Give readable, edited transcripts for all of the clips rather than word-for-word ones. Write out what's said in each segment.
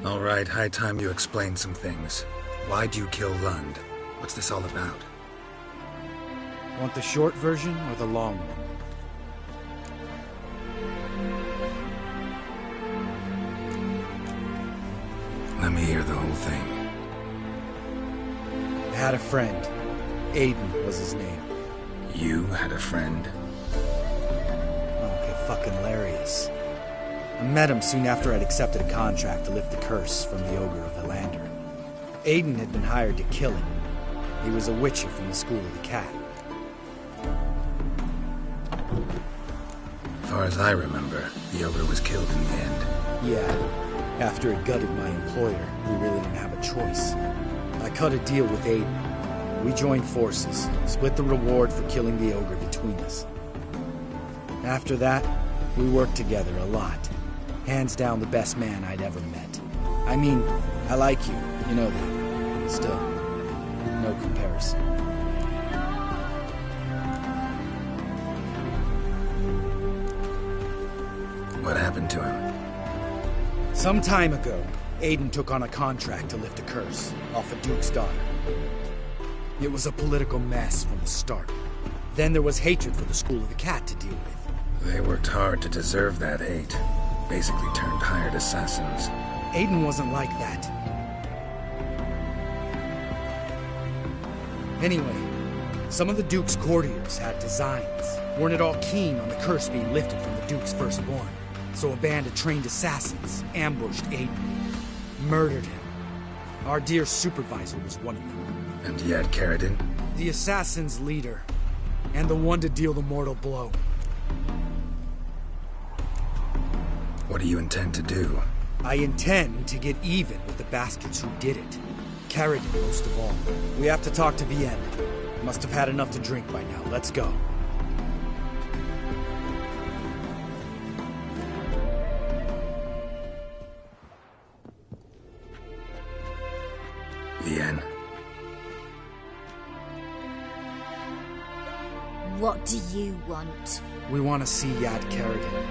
All right, high time you explain some things. Why'd you kill Lund? What's this all about? Want the short version or the long one? Let me hear the whole thing. I had a friend. Aiden was his name. You had a friend? Okay, fucking hilarious. I met him soon after I'd accepted a contract to lift the curse from the Ogre of Elander. Aiden had been hired to kill him. He was a witcher from the School of the Cat. As far as I remember, the ogre was killed in the end. Yeah, after it gutted my employer, we really didn't have a choice. I cut a deal with Aiden. We joined forces, split the reward for killing the ogre between us. After that, we worked together a lot. Hands down the best man I'd ever met. I mean, I like you, you know that. Still, no comparison. What happened to him? Some time ago, Aiden took on a contract to lift a curse off a duke's daughter. It was a political mess from the start. Then there was hatred for the School of the Cat to deal with. They worked hard to deserve that hate. Basically turned hired assassins. Aiden wasn't like that. Anyway, some of the Duke's courtiers had designs. Weren't at all keen on the curse being lifted from the Duke's firstborn. So a band of trained assassins ambushed Aiden. Murdered him. Our dear supervisor was one of them. And yet, Carradine? The assassin's leader. And the one to deal the mortal blow. What do you intend to do? I intend to get even with the bastards who did it. Carradine most of all. We have to talk to Vienne. Must have had enough to drink by now. Let's go. Vienne. What do you want? We want to see Yad Carradine.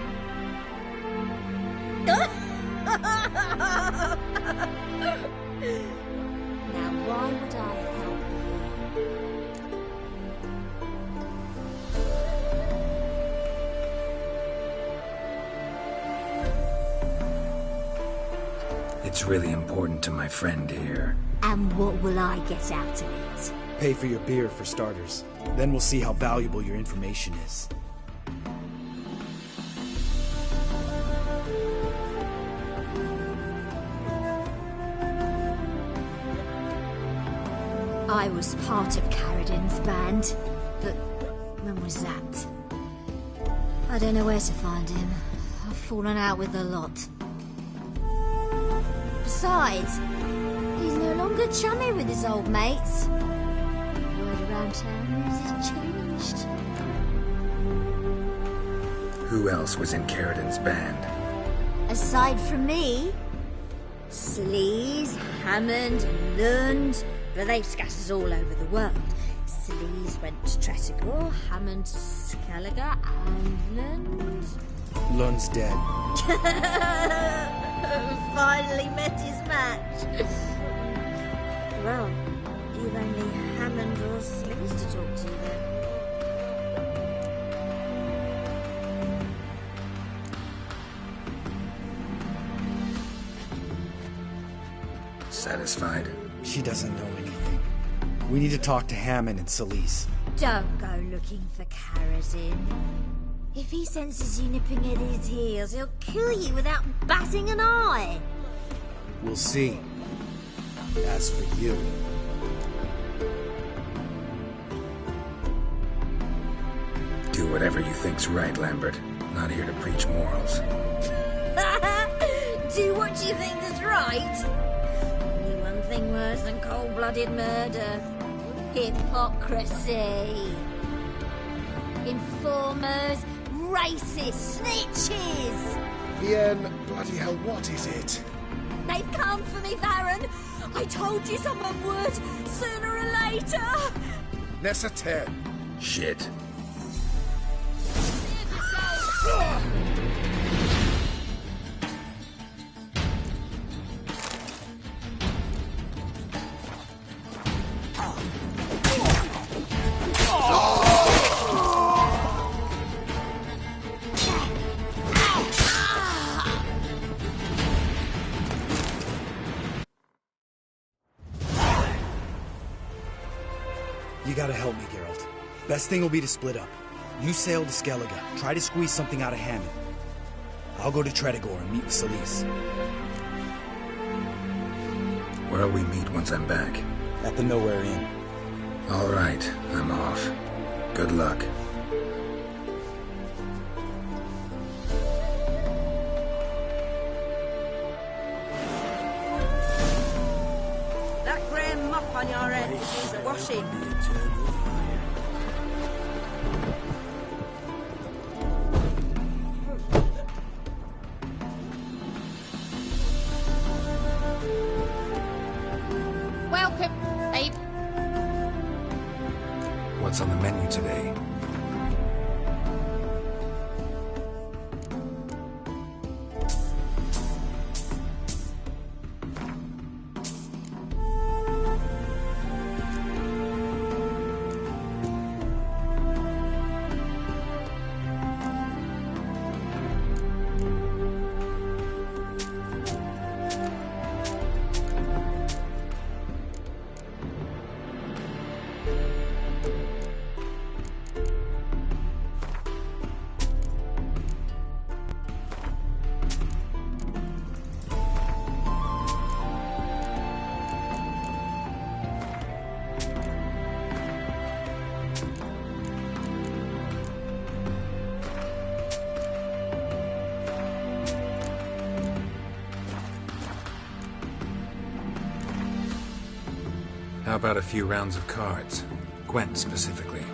Now, why would I help It's really important to my friend here. And what will I get out of it? Pay for your beer, for starters. Then we'll see how valuable your information is. I was part of Carradine's band, but when was that? I don't know where to find him. I've fallen out with a lot. Besides, he's no longer chummy with his old mates. Word around town is he's changed. Who else was in Carradine's band? Aside from me, Sleaze, Hammond, Lund, but they've scattered all over the world. Sleaze went to Tretigor, Hammond to Skelliger, and Lund... Lund's dead. Finally met his match. Well, you've only Hammond or Sleaze to talk to then. Satisfied? She doesn't know anything. We need to talk to Hammond and Sleaze. Don't go looking for Carradine. If he senses you nipping at his heels, he'll kill you without batting an eye. We'll see. As for you... Do whatever you think's right, Lambert. Not here to preach morals. Do what you think is right. Only one thing worse than cold-blooded murder. Hypocrisy. Informers, racists, snitches. Vienne, bloody hell, what is it? They've come for me, Baron. I told you someone would, sooner or later. Nessa 10. Shit. You gotta help me, Geralt. Best thing will be to split up. You sail to Skellige, try to squeeze something out of Hammond. I'll go to Tretogor and meet with Solis. Where'll we meet once I'm back? At the Nowhere Inn. All right, I'm off. Good luck. That grey mop on your head needs washing. Welcome, babe. What's on the menu today? How about a few rounds of cards? Gwent specifically.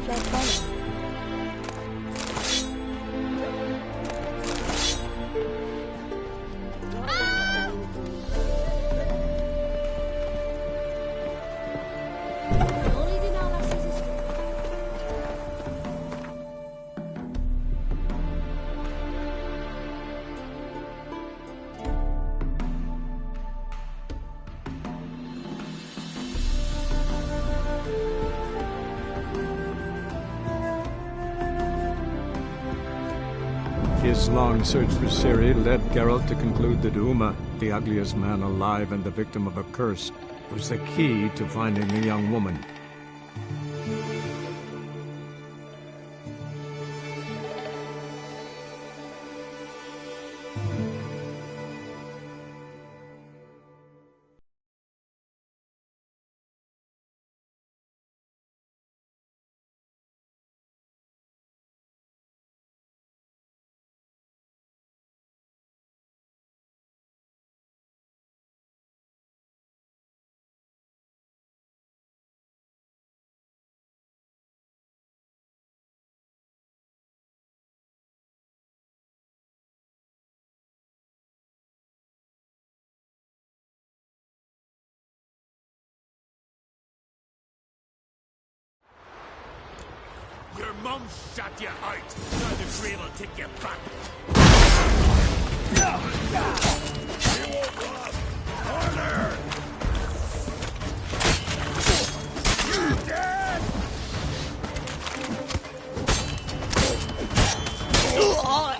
their folly. His long search for Ciri led Geralt to conclude that Uma, the ugliest man alive and the victim of a curse, was the key to finding the young woman. Your mum shot you out. Now the dream will take you back. You won't run. Harder! You're dead! Oh!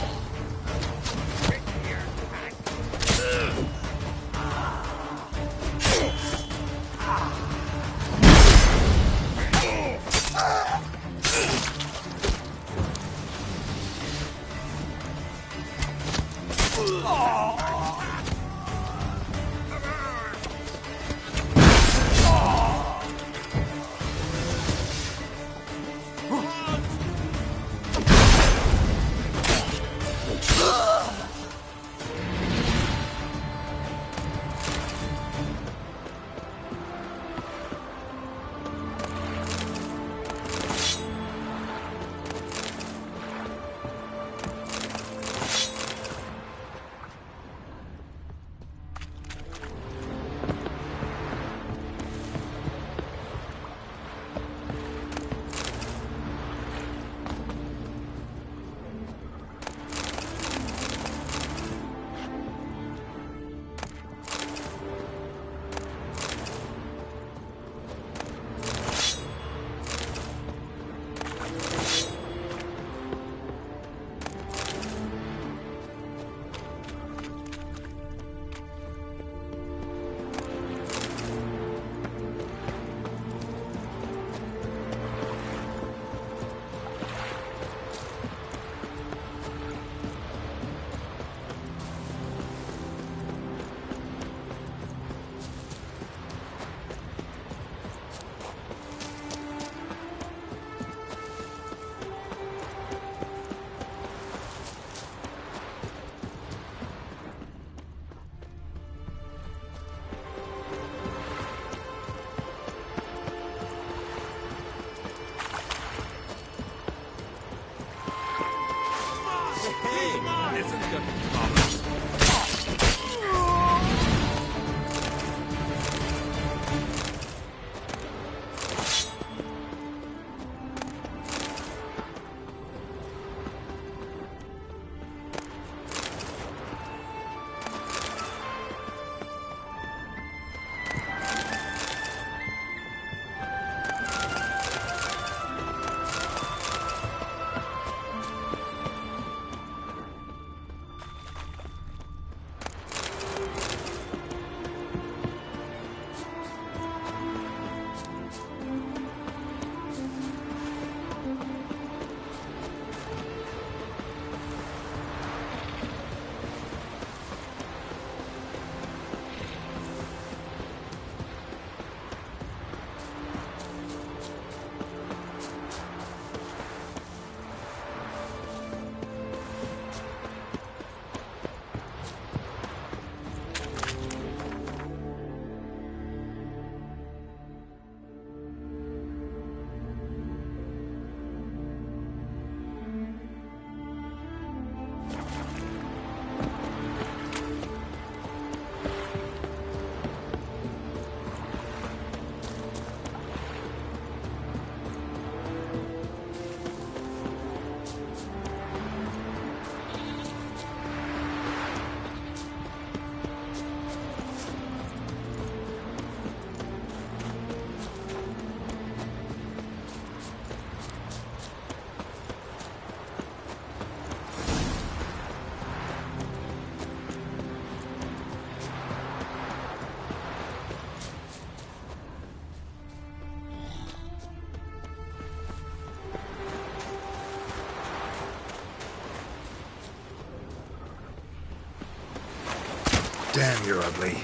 Damn, you're ugly.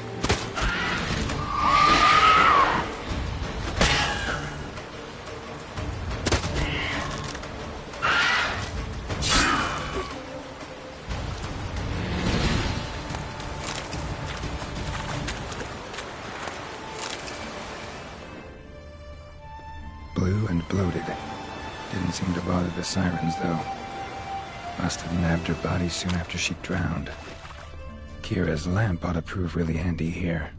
Blue and bloated. Didn't seem to bother the sirens, though. Must have nabbed her body soon after she drowned. Kira's lamp ought to prove really handy here.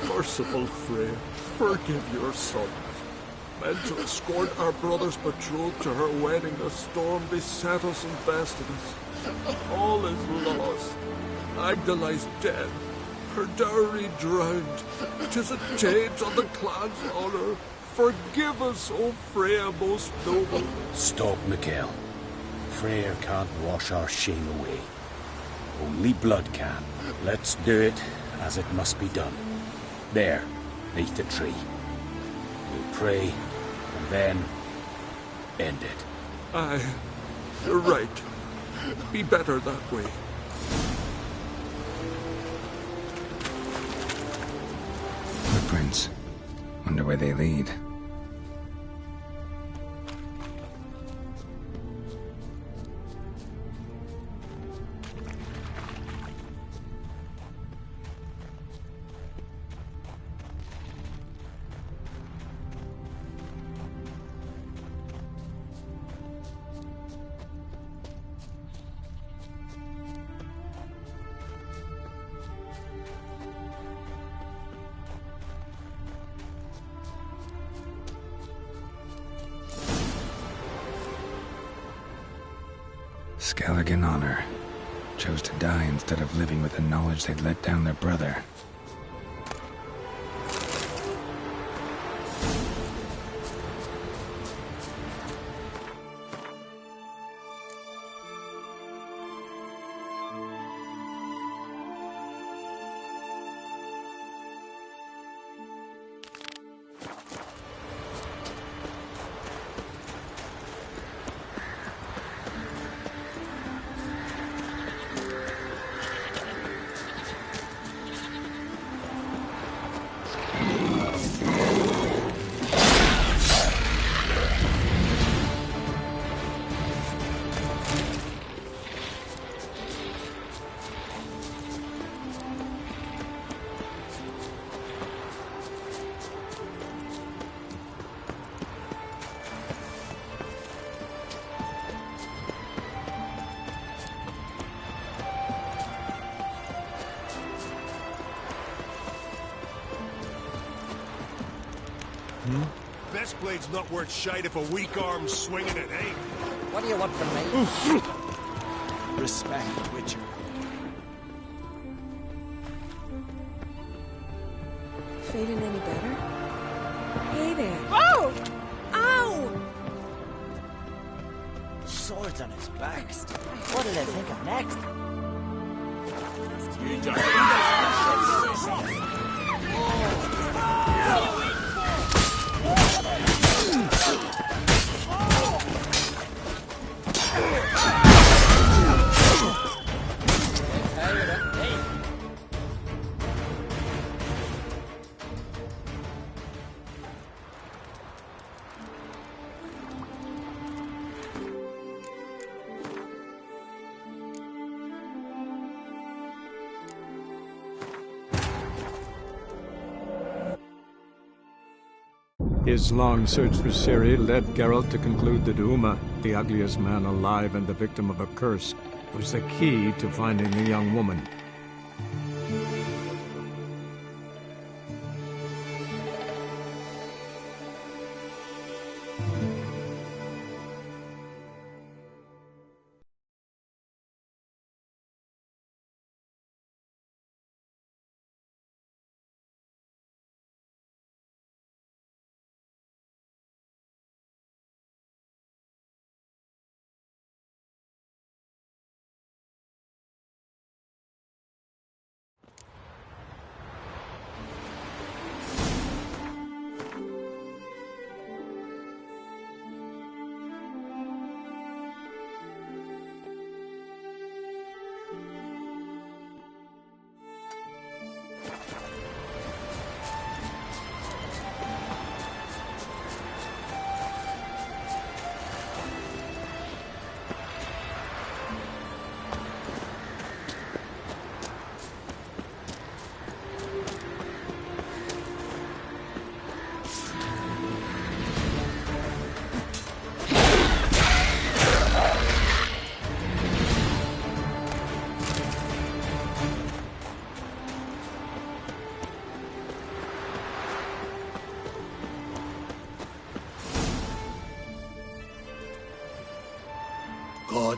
Merciful Frey, forgive your sons. Meant to escort our brother's betrothed to her wedding, a storm beset us and bested us. All is lost. Agdali's dead. Her dowry drowned. 'Tis a taint on the clan's honor. Forgive us, O Freya most noble. Stop, Miguel. Freyr can't wash our shame away. Only blood can. Let's do it as it must be done. There, neath the tree. We'll pray, and then end it. Aye, you're right. Be better that way. Footprints. Wonder where they lead. Skelligan honor. Chose to die instead of living with the knowledge they'd let down their brother. Best blade's not worth shite if a weak arm's swinging it, eh? What do you want from me? Respect the Witcher. Feeling any better? Hey there. Oh! Ow! Swords on his back. What did I think of next? His long search for Ciri led Geralt to conclude that Uma, the ugliest man alive and the victim of a curse, was the key to finding the young woman.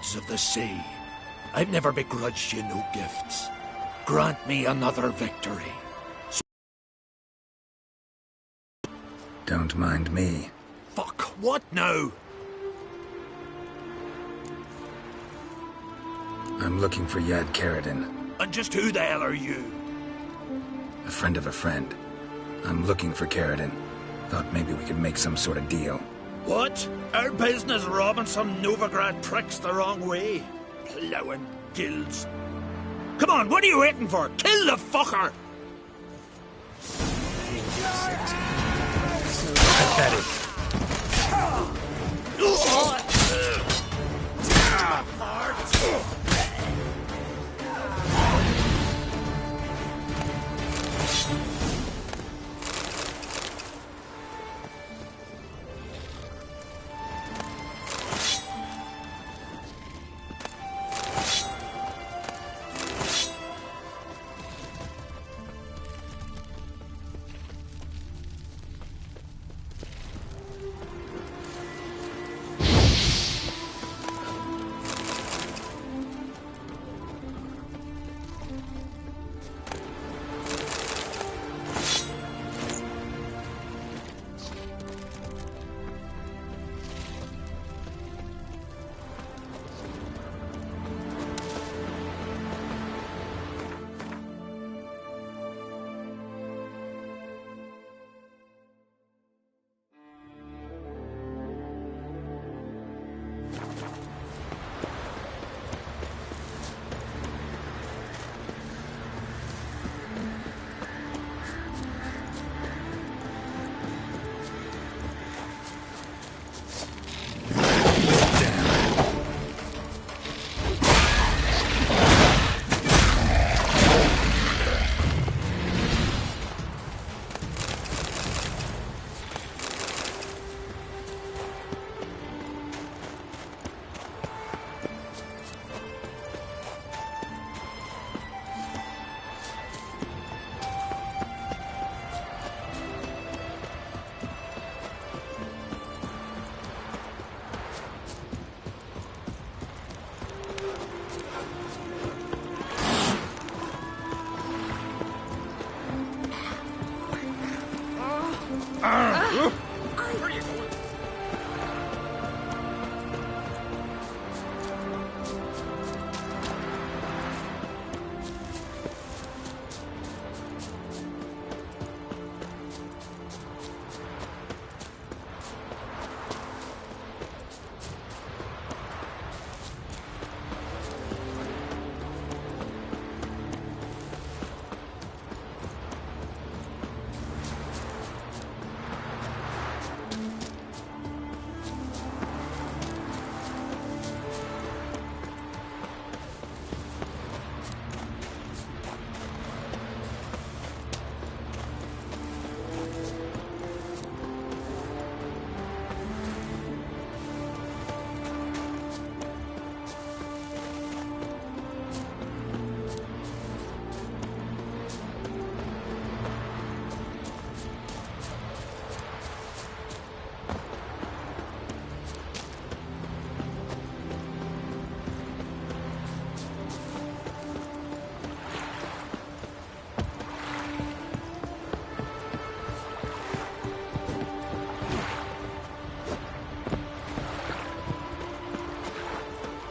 gods of the sea, I've never begrudged you no gifts. Grant me another victory. Don't mind me. Fuck, what now? I'm looking for Yad Karadin, And just who the hell are you? a friend of a friend. I'm looking for Karadin. Thought maybe we could make some sort of deal. What? Our business robbing some Novigrad pricks the wrong way? Plowing guilds. Come on, what are you waiting for? Kill the fucker! Pathetic.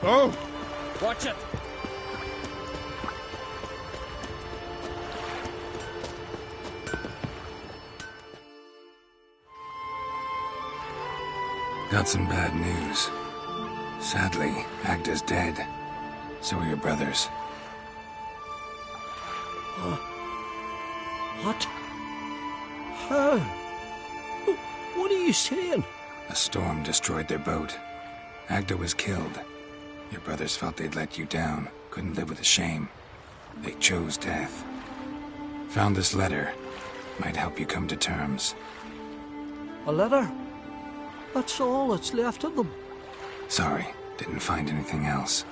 Oh! Watch it! Got some bad news. Sadly, Agda's dead. So are your brothers. What? How? What are you saying? A storm destroyed their boat. Agda was killed. Your brothers felt they'd let you down, couldn't live with the shame. They chose death. Found this letter. Might help you come to terms. A letter? That's all that's left of them. Sorry, didn't find anything else.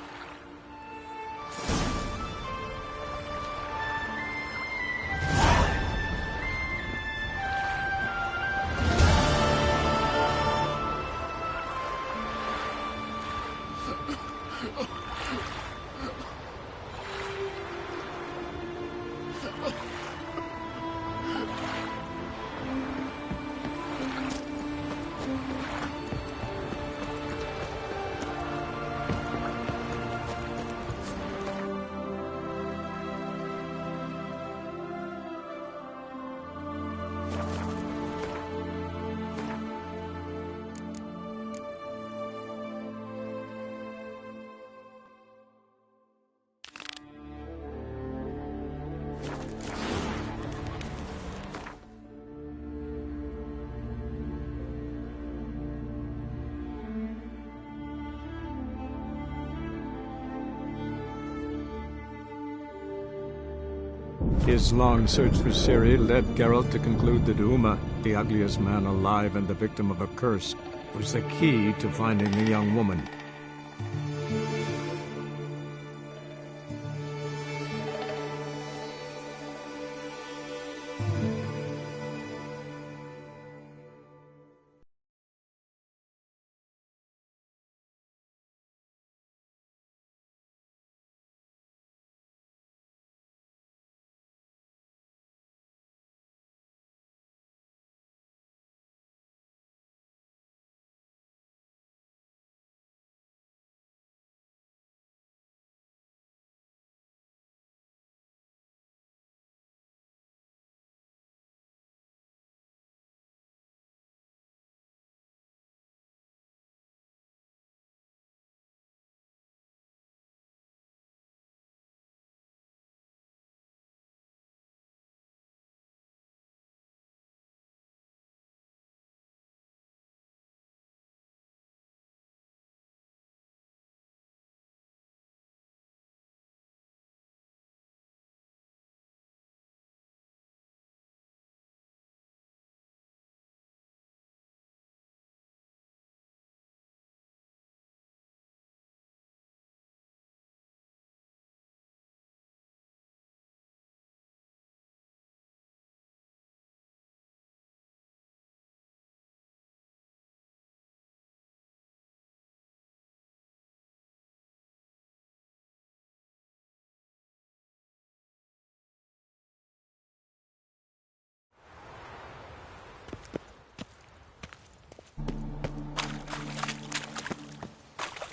His long search for Ciri led Geralt to conclude that Uma, the ugliest man alive and the victim of a curse, was the key to finding the young woman.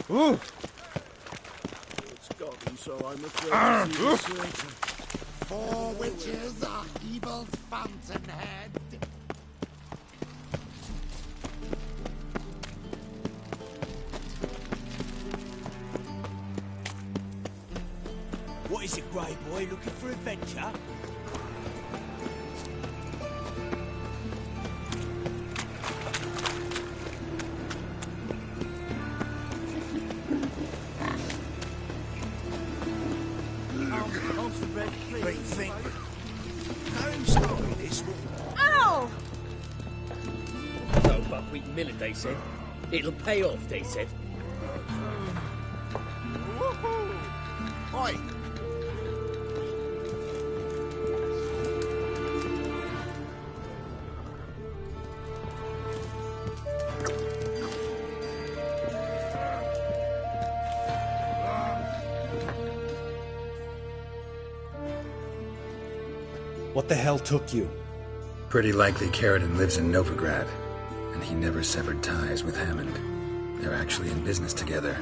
Ooh! It's gotten so I'm afraid to see the surgeon. 4 witches are evil's fountainhead. What is it, Grey Boy? Looking for adventure? Ow! So, buckwheat millet, they said. It'll pay off, they said. Oi! What the hell took you? Pretty likely Carradine lives in Novigrad, and he never severed ties with Hammond. They're actually in business together.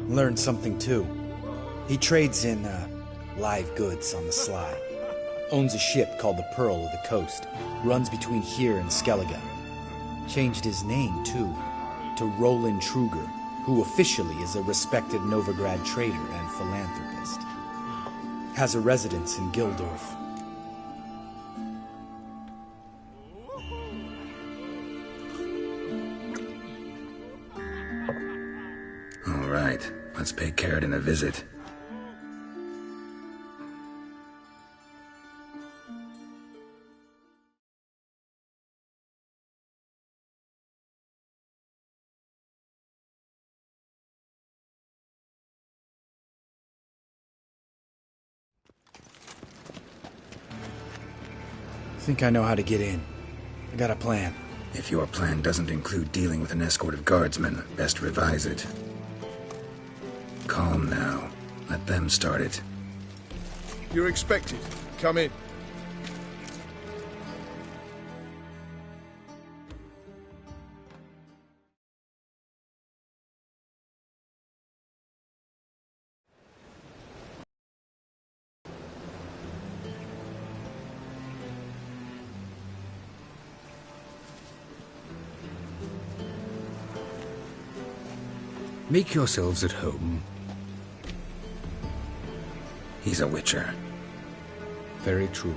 Learned something too. He trades in, live goods on the sly. Owns a ship called the Pearl of the Coast. Runs between here and Skellige. Changed his name, too, to Roland Truger, who officially is a respected Novigrad trader and philanthropist. Has a residence in Gildorf. All right, let's pay Carradine a visit. Think I know how to get in. I got a plan. If your plan doesn't include dealing with an escort of guardsmen, best revise it. Calm now. Let them start it. You're expected. Come in. Make yourselves at home. He's a witcher. Very true.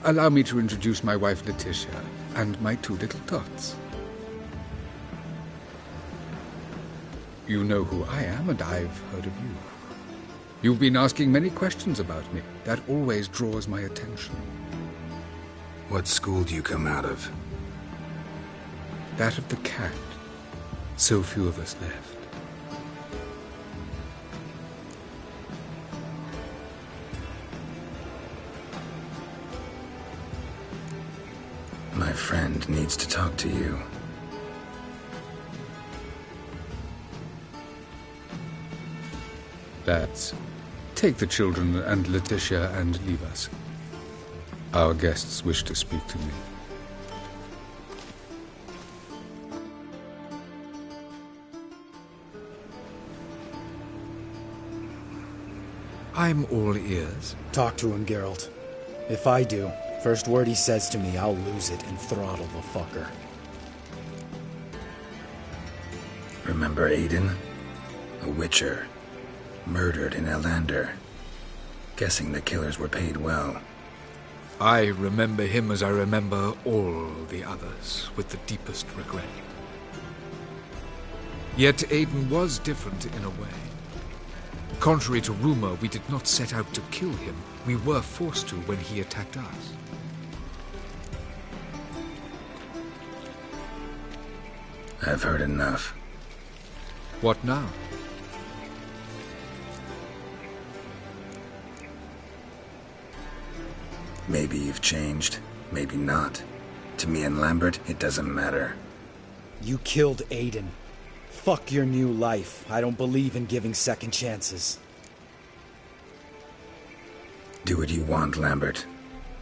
Allow me to introduce my wife Letitia and my 2 little tots. You know who I am, and I've heard of you. You've been asking many questions about me. That always draws my attention. What school do you come out of? That of the cat. So few of us left. My friend needs to talk to you. Lads, take the children and Letitia and leave us. Our guests wish to speak to me. I'm all ears. Talk to him, Geralt. If I do, first word he says to me, I'll lose it and throttle the fucker. Remember Aiden? A witcher. Murdered in Elander. Guessing the killers were paid well. I remember him as I remember all the others, with the deepest regret. Yet Aiden was different in a way. Contrary to rumor, we did not set out to kill him. We were forced to when he attacked us. I've heard enough. What now? Maybe you've changed, maybe not. To me and Lambert, it doesn't matter. You killed Aiden. Fuck your new life. I don't believe in giving second chances. Do what you want, Lambert.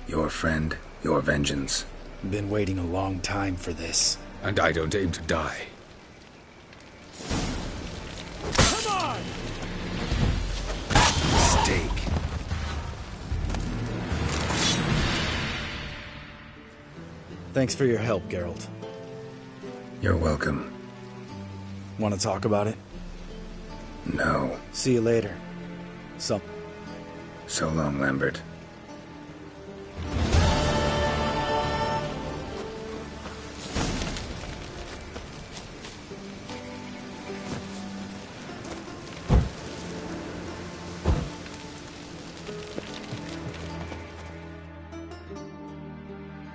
Your friend, your vengeance. Been waiting a long time for this. And I don't aim to die. Come on! Steak. Thanks for your help, Geralt. You're welcome. Want to talk about it? No. See you later. So long, Lambert.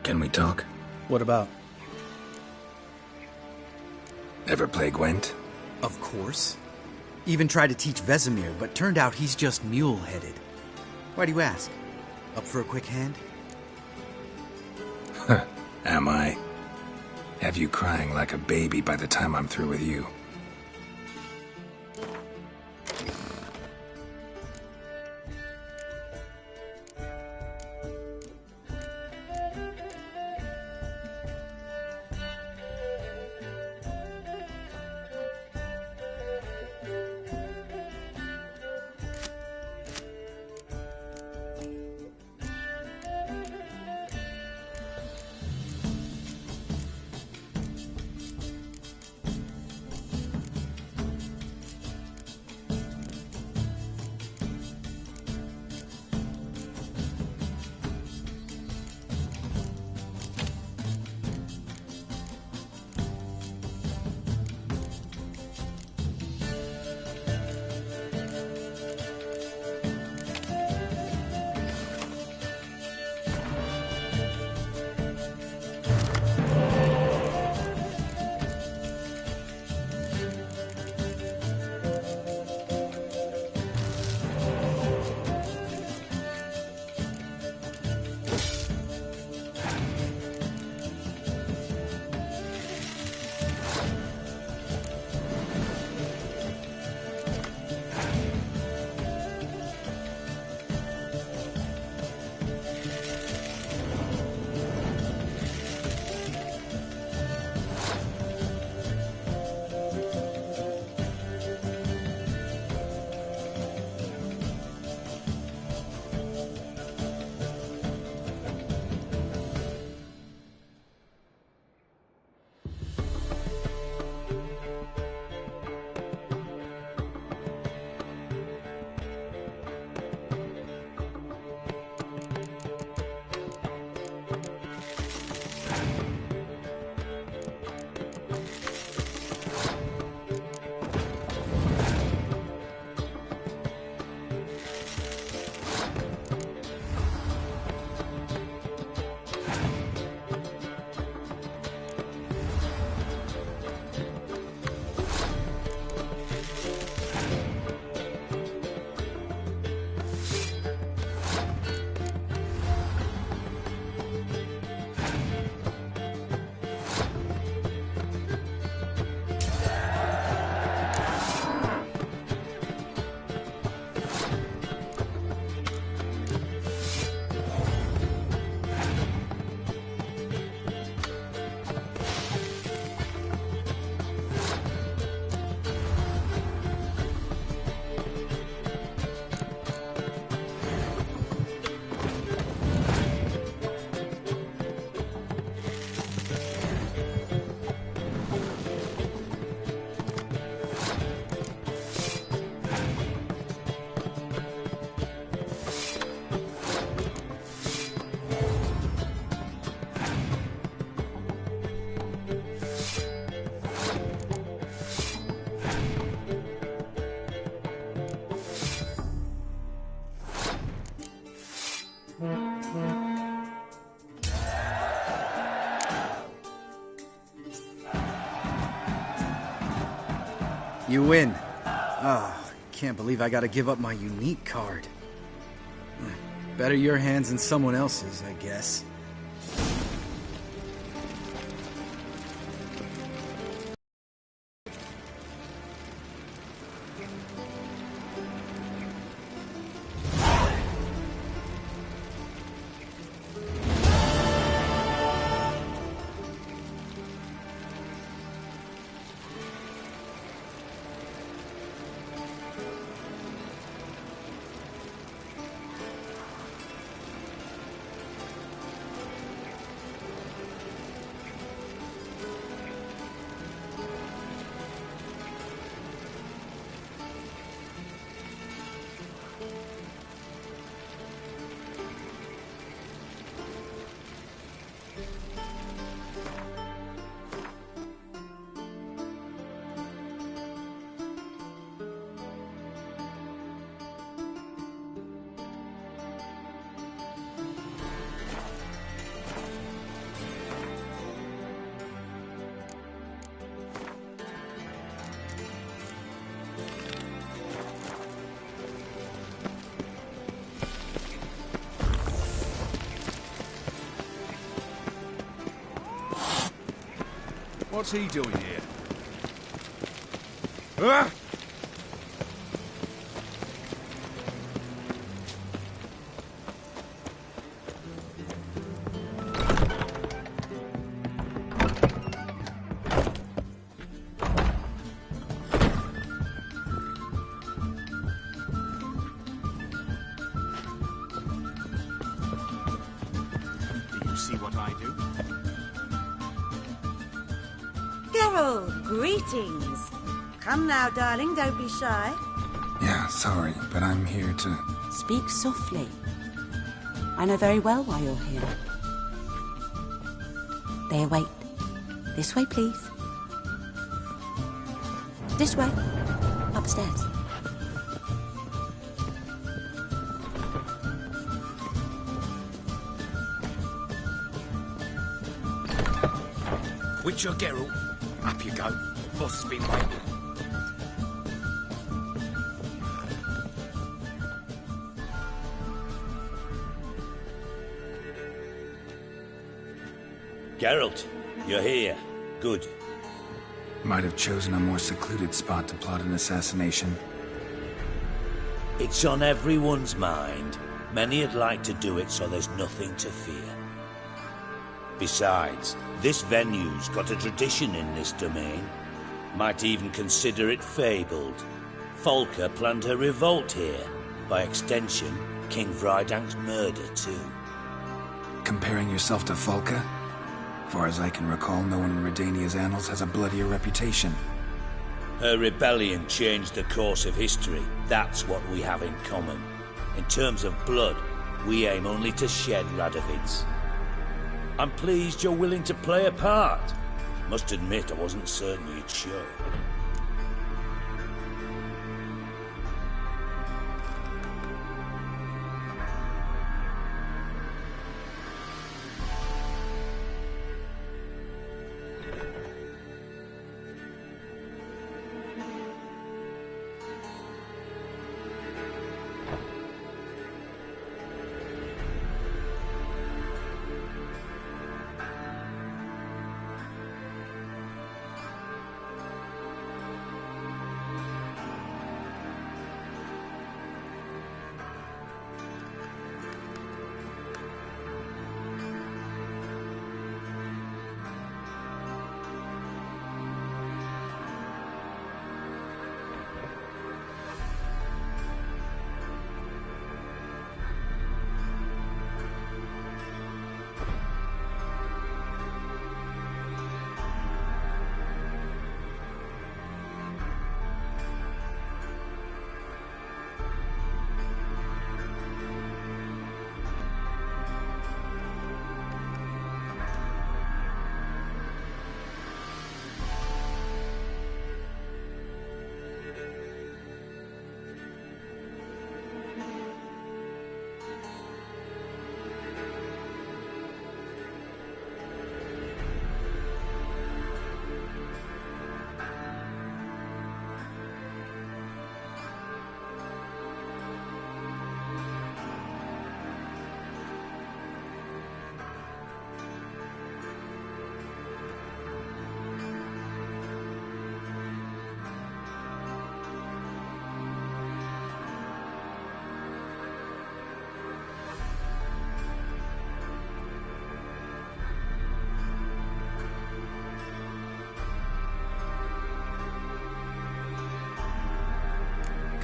Can we talk? What about? Ever play Gwent? Of course. Even tried to teach Vesemir, but turned out he's just mule-headed. Why do you ask? Up for a quick hand? Am I? Have you crying like a baby by the time I'm through with you? You win. Ah, can't believe I gotta give up my unique card. Better your hands than someone else's, I guess. What's he doing here? Ah! Do you see what I do? Geralt, greetings. Come now, darling, don't be shy. Yeah, sorry, but I'm here to... Speak softly. I know very well why you're here. There, wait. This way, please. This way. Upstairs. Witcher Geralt, up you go. Boss has been waiting. Geralt, you're here. Good. Might have chosen a more secluded spot to plot an assassination. It's on everyone's mind. Many'd like to do it so there's nothing to fear. Besides, this venue's got a tradition in this domain. Might even consider it fabled. Folka planned her revolt here. By extension, King Vrydank's murder too. Comparing yourself to Folka? Far as I can recall, no one in Redania's annals has a bloodier reputation. Her rebellion changed the course of history. That's what we have in common. In terms of blood, we aim only to shed Radovid's. I'm pleased you're willing to play a part. Must admit, I wasn't certain you'd show.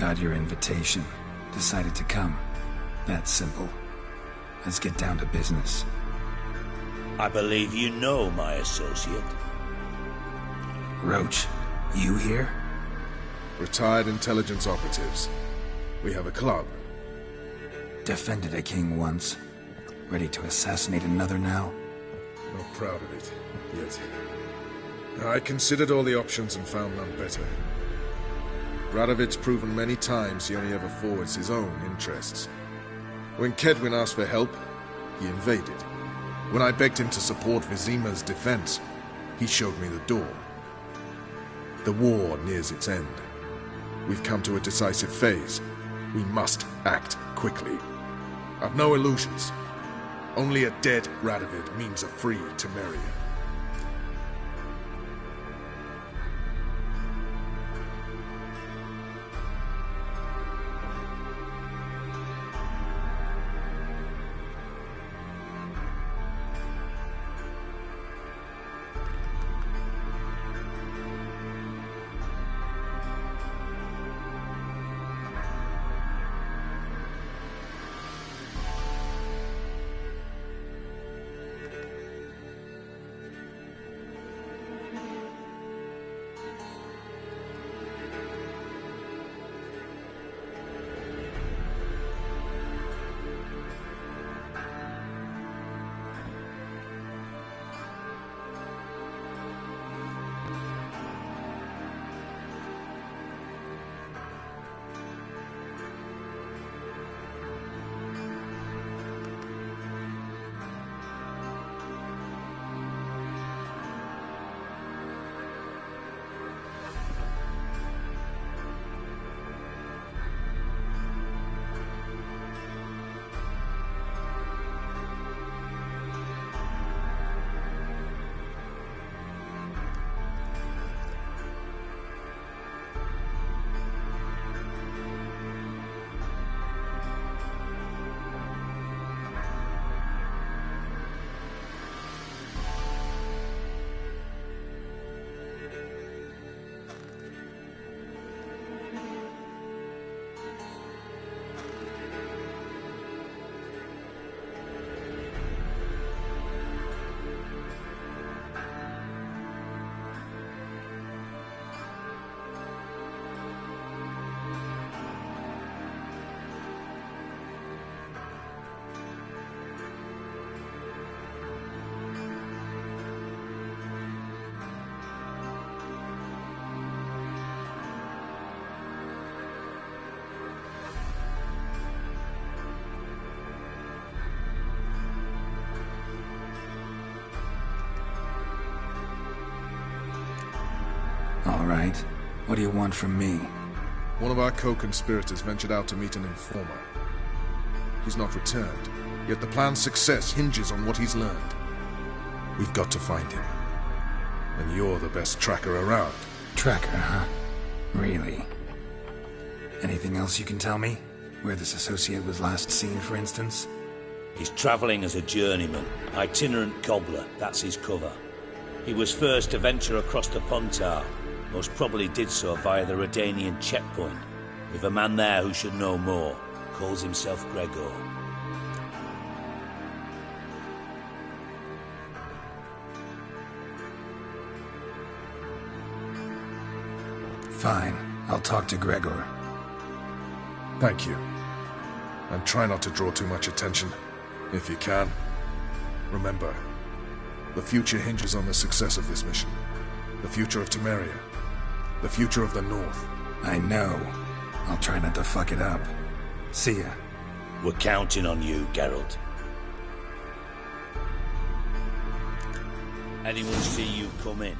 Got your invitation. Decided to come. That's simple. Let's get down to business. I believe you know my associate. Roach, you here? Retired intelligence operatives. We have a club. Defended a king once. Ready to assassinate another now? Not proud of it, yet. I considered all the options and found none better. Radovid's proven many times he only ever forwards his own interests. When Kedwin asked for help, he invaded. When I begged him to support Vizima's defense, he showed me the door. The war nears its end. We've come to a decisive phase. We must act quickly. I've no illusions. Only a dead Radovid means a free Temeria. All right. What do you want from me? One of our co-conspirators ventured out to meet an informer. He's not returned, yet the plan's success hinges on what he's learned. We've got to find him. And you're the best tracker around. Tracker, huh? Really? Anything else you can tell me? Where this associate was last seen, for instance? He's travelling as a journeyman, itinerant cobbler, that's his cover. He was first to venture across the Pontar, most probably did so via the Redanian checkpoint, with a man there who should know more, calls himself Gregor. Fine, I'll talk to Gregor. Thank you. And try not to draw too much attention, if you can. Remember, the future hinges on the success of this mission. The future of Temeria. The future of the North. I know. I'll try not to fuck it up. See ya. We're counting on you, Geralt. Anyone see you come in?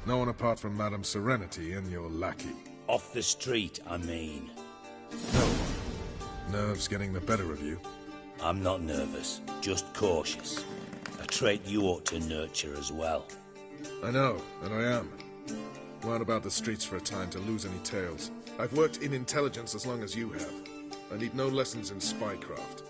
No one apart from Madame Serenity and your lackey. Off the street, I mean. No one. Nerves getting the better of you. I'm not nervous, just cautious. A trait you ought to nurture as well. I know, and I am. Weren't about the streets for a time to lose any tales. I've worked in intelligence as long as you have. I need no lessons in spycraft.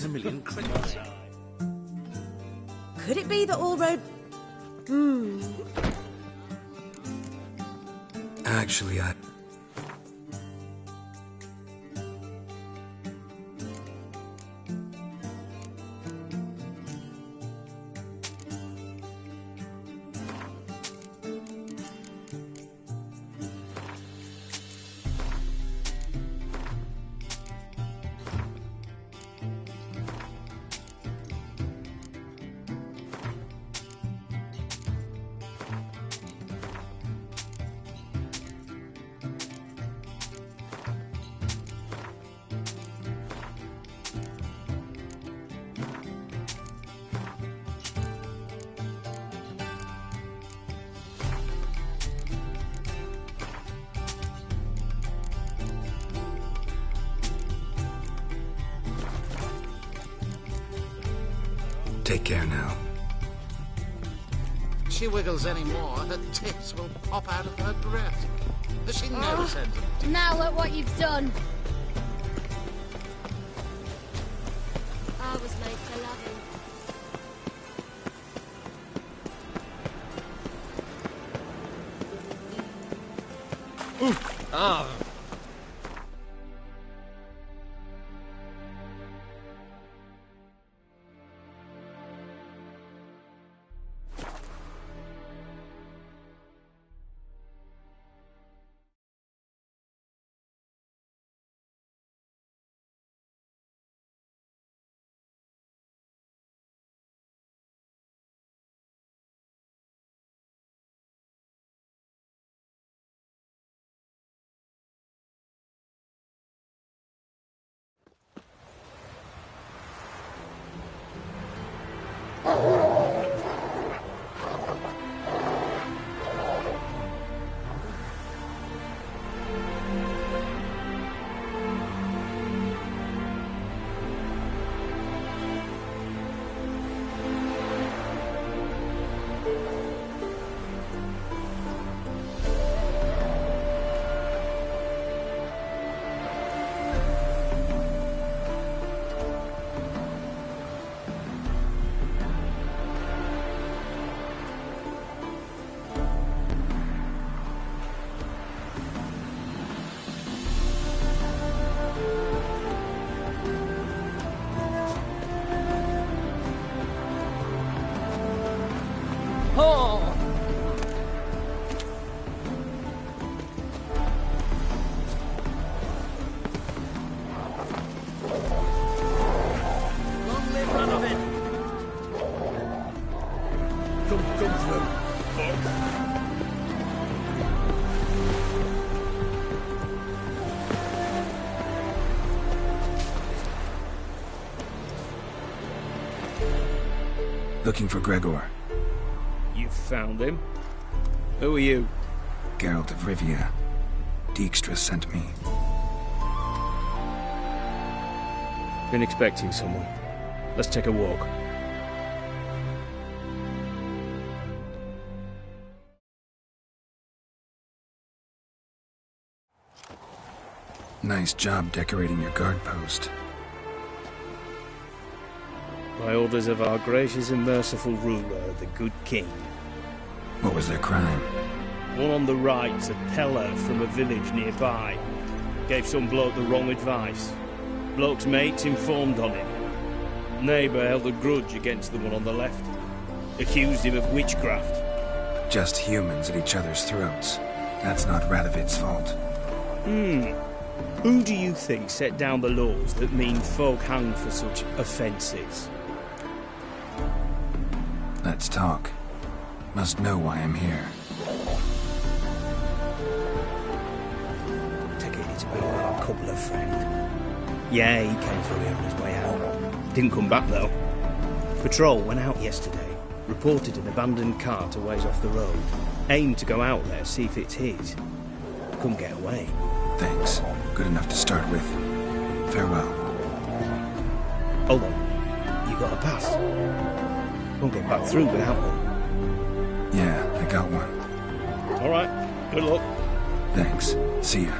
a million crickets. Could it be that all road... Actually, I... Take care now. If she wiggles any more, her tits will pop out of her dress. Has she never said them? Now look what you've done. I was made for loving. Ah. Looking for Gregor. You found him? Who are you? Geralt of Rivia. Dijkstra sent me. Been expecting someone. Let's take a walk. Nice job decorating your guard post. By orders of our gracious and merciful ruler, the good king. What was their crime? One on the right's a peller from a village nearby. Gave some bloke the wrong advice. Bloke's mates informed on him. Neighbour held a grudge against the one on the left. Accused him of witchcraft. Just humans at each other's throats. That's not Radovid's fault. Who do you think set down the laws that mean folk hang for such offences? Let's talk. Must know why I'm here. Take it it's about our cobbler friend. Yeah, he came through here on his way out. Didn't come back though. Patrol went out yesterday. Reported an abandoned cart a ways off the road. Aimed to go out there, see if it's his. Couldn't get away. Thanks. Good enough to start with. Farewell. Hold on. You got a pass? Won't get back through without one. Yeah, I got one. Alright. Good luck. Thanks. See ya.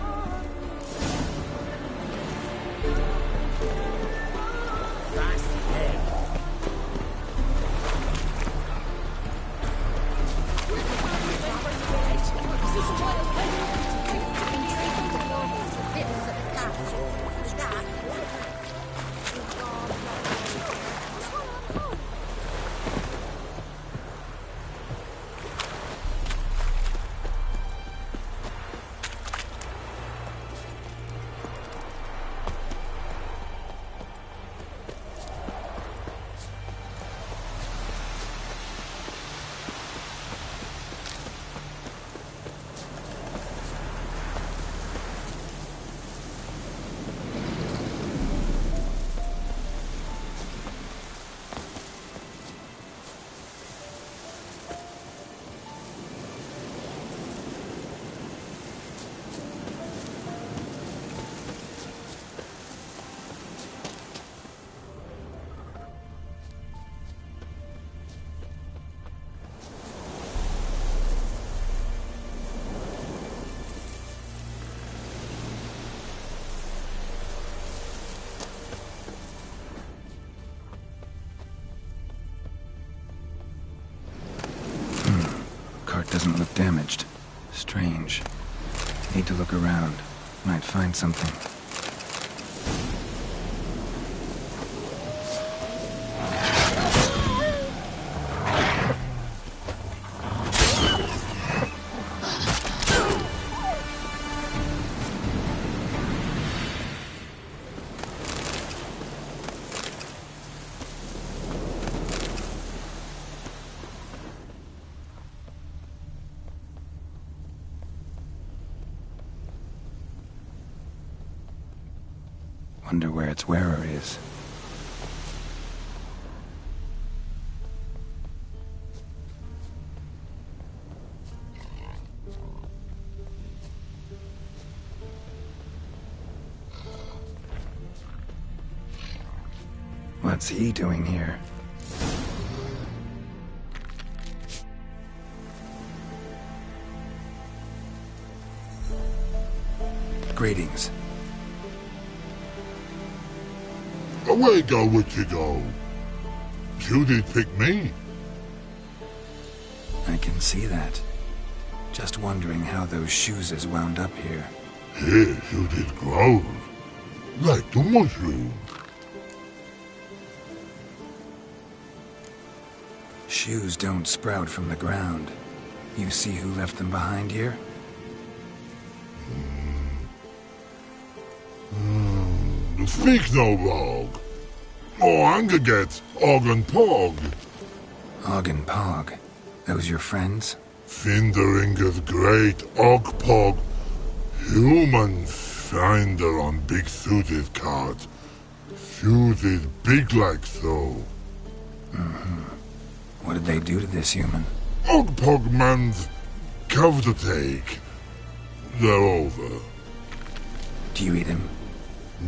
Doesn't look damaged. Strange. Need to look around. Might find something. Wonder where its wearer is. What's he doing here? Greetings. Away go with you go. You did pick me. I can see that. Just wondering how those shoes wound up here. Yes, you did grow. Like the mushroom. Shoes don't sprout from the ground. You see who left them behind here? Speak no wrong. Oh, anger gets Og and Pog. Og and Pog? Those your friends? Finderinger's great Og Pog. Human finder on big suited cards. Suited big like so. What did they do to this human? Og Pog man's cover to take. They're over. Do you eat him?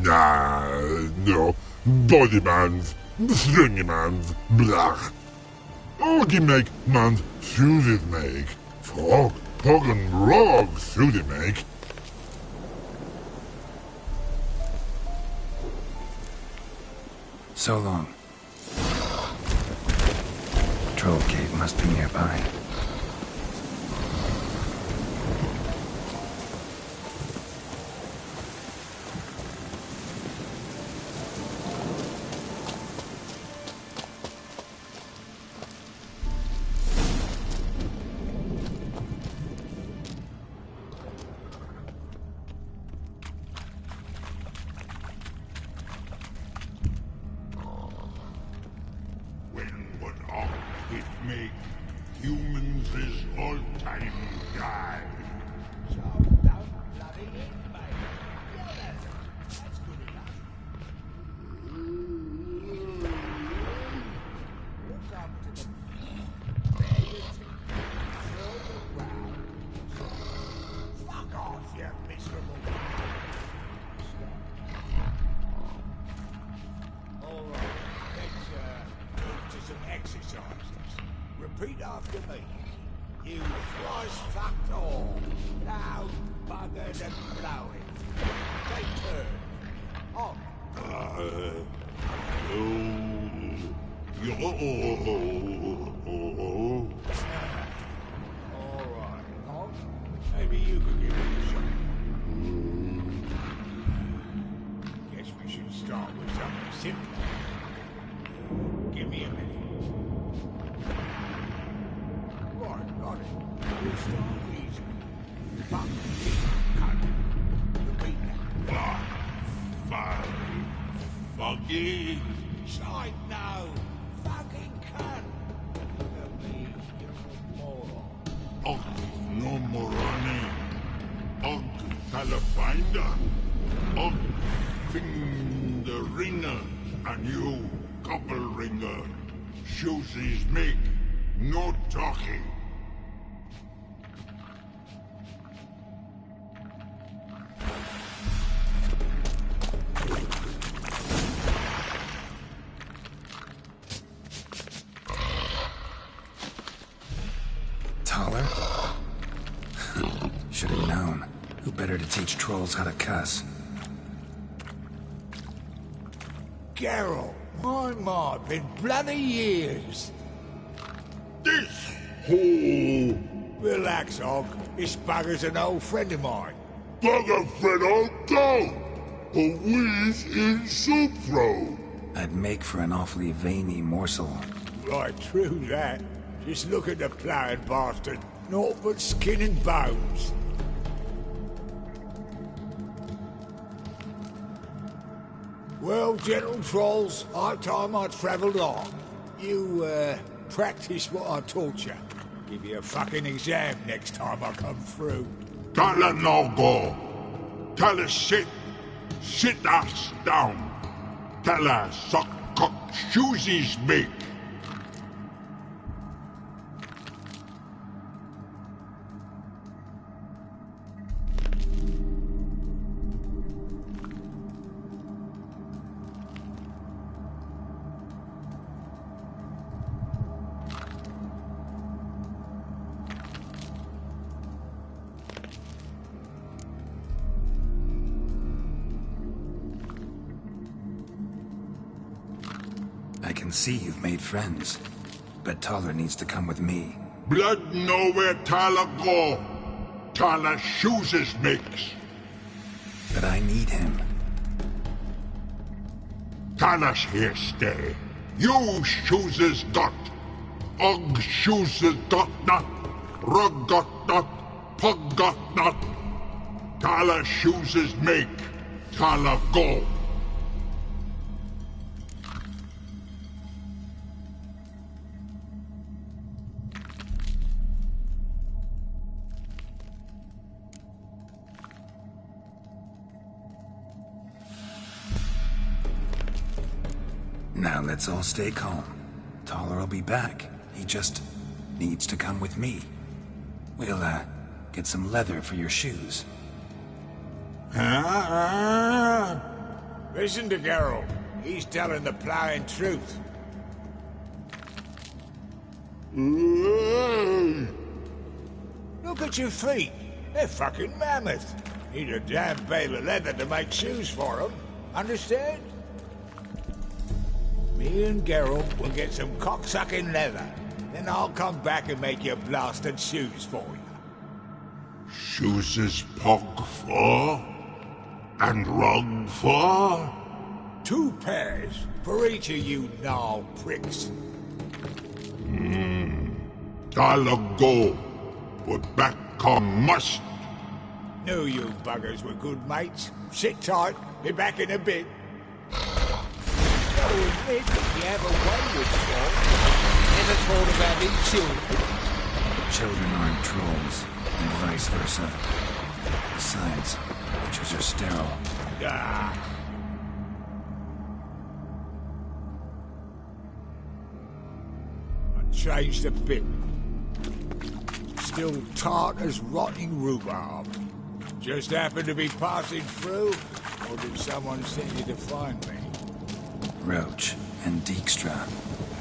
Nah, no. Body man's, stringy man's, blach. Oggy make man's suited make. Frog, Pog and Rog suited make. So long. Troll cave must be nearby. Humans is all time die. Fuck off, you miserable. All right, let's move to some exercises. Repeat after me. You thrice fucked all. Now buggered and blowing. Take turn. On. All right, Pog. Maybe You could give it a shot. Guess we should start with something simpler. Give me a minute. Right, got it. We'll start easy. Fuck you, cunt. Repeat that. Fucking. Side now. Fucking cunt. Look at me, you moron. No moroni. Calafinder. Finger ringer. And you, couple ringer. Shoesies make. No talking. Taller? Should have known. Who better to teach trolls how to cuss? Geralt, my, been bloody years. This hole. Relax, Og. This bugger's an old friend of mine. Bugger friend I'll go. A whiz in soup throw. I'd make for an awfully veiny morsel. Right, true that. Just look at the ploughing bastard. Naught but skin and bones. Well, gentle trolls, high time I travelled on. You, practice what I taught you. Give you a fucking exam next time I come through. Tala no go. Tala sit. Sit ass down. Tala suck cock shoesies make. I can see you've made friends, but Taller needs to come with me. Blood nowhere Tala go. Tala shoeses makes. But I need him. Tala's here stay. You shoeses got. Og shoeses got not. Rug got not. Pug got not. Tala shoeses make. Tala go. Now let's all stay calm. Taller will be back. He just needs to come with me. We'll, get some leather for your shoes. Listen to Geralt. He's telling the ploughing truth. Look at your feet. They're fucking mammoth. Need a damn bale of leather to make shoes for them. Understand? Me and Geralt will get some cocksucking leather. Then I'll come back and make your blasted shoes for you. Shoeses pug for? And rug for? 2 pairs for each of you gnarl pricks. Tala go. But back come must. Knew you buggers were good mates. Sit tight. Be back in a bit. Gotta admit, you have a way with trolls. Never thought of having children. Children aren't trolls, and vice versa. Besides, witches are sterile. Ah. I changed a bit. Still tart as rotting rhubarb. Just happened to be passing through, or did someone send you to find me? Roach and Dijkstra.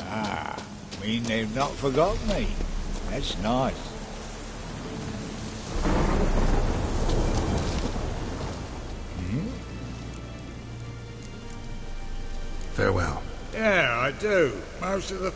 Ah, mean they've not forgotten me. That's nice. Farewell. Yeah, I do. Most of the...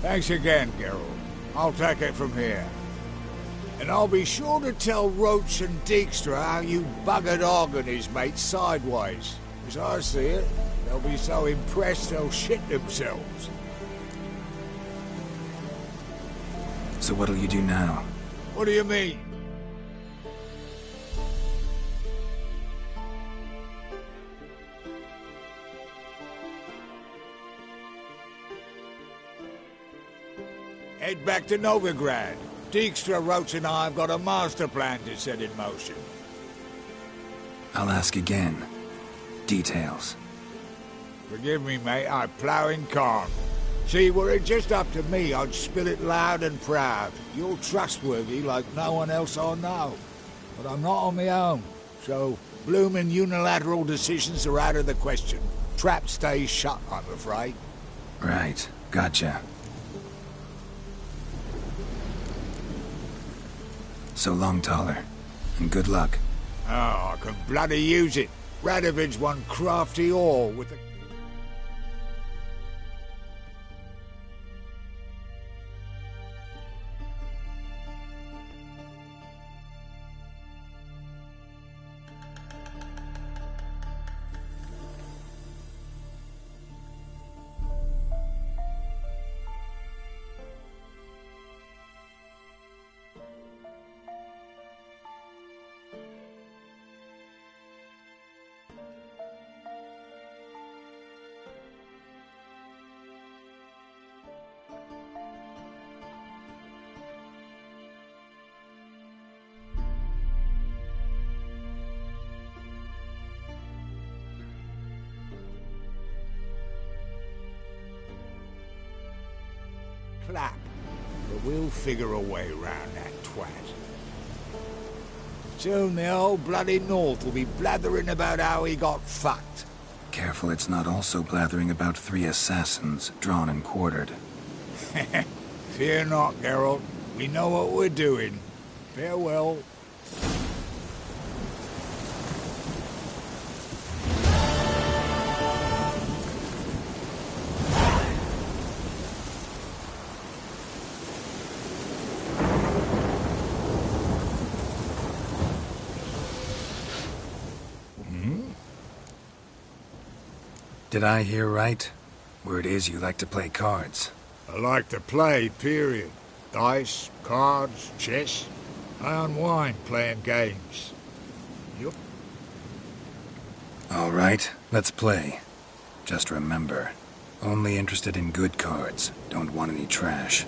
Thanks again, Geralt. I'll take it from here. And I'll be sure to tell Roach and Dijkstra how you buggered Og and his mates sideways. As I see it, they'll be so impressed they'll shit themselves. So what'll you do now? What do you mean? Head back to Novigrad. Dijkstra, Roach and I have got a master plan to set in motion. I'll ask again. Details. Forgive me, mate, I plough in calm. See, were it just up to me, I'd spill it loud and proud. You're trustworthy like no one else I know. But I'm not on my own, so bloomin' unilateral decisions are out of the question. Trap stays shut, I'm afraid. Right, gotcha. So long, Taller, and good luck. Oh, I can bloody use it. Radovid's one crafty ore with a... clap, but we'll figure a way round that twat. Soon the whole bloody North will be blathering about how he got fucked. Careful it's not also blathering about 3 assassins, drawn and quartered. Fear not, Geralt. We know what we're doing. Farewell. Did I hear right? Word is you like to play cards. I like to play, period. Dice, cards, chess. I unwind playing games. Yup. All right, let's play. Just remember, only interested in good cards. Don't want any trash.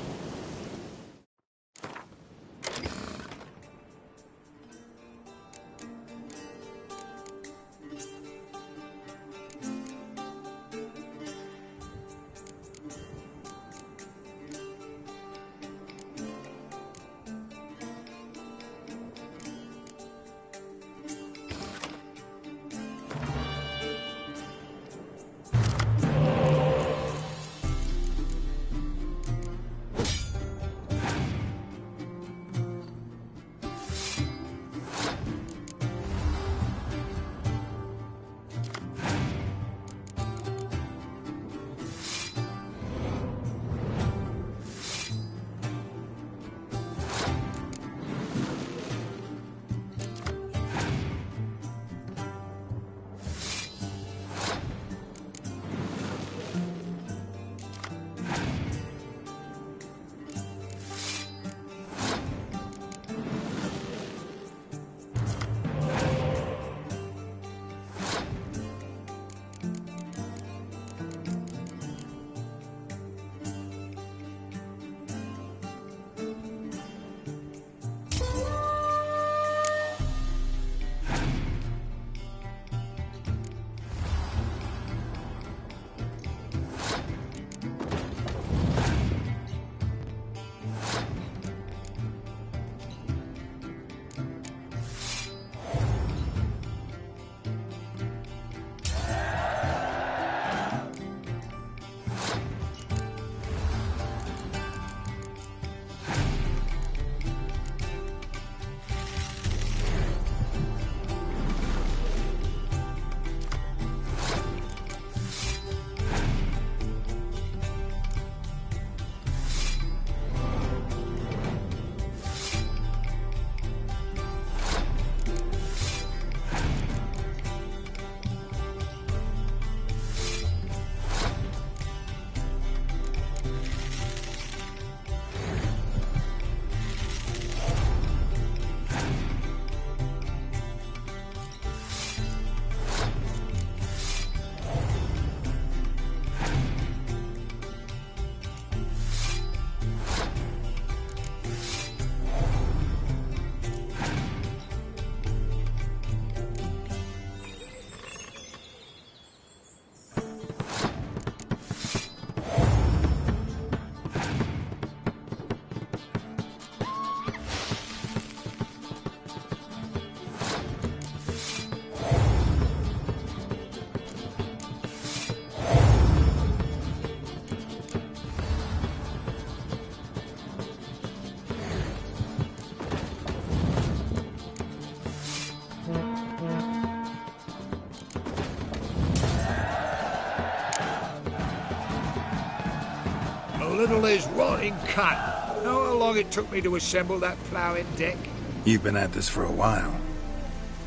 little is rotting cunt. Know how long it took me to assemble that ploughing deck? You've been at this for a while.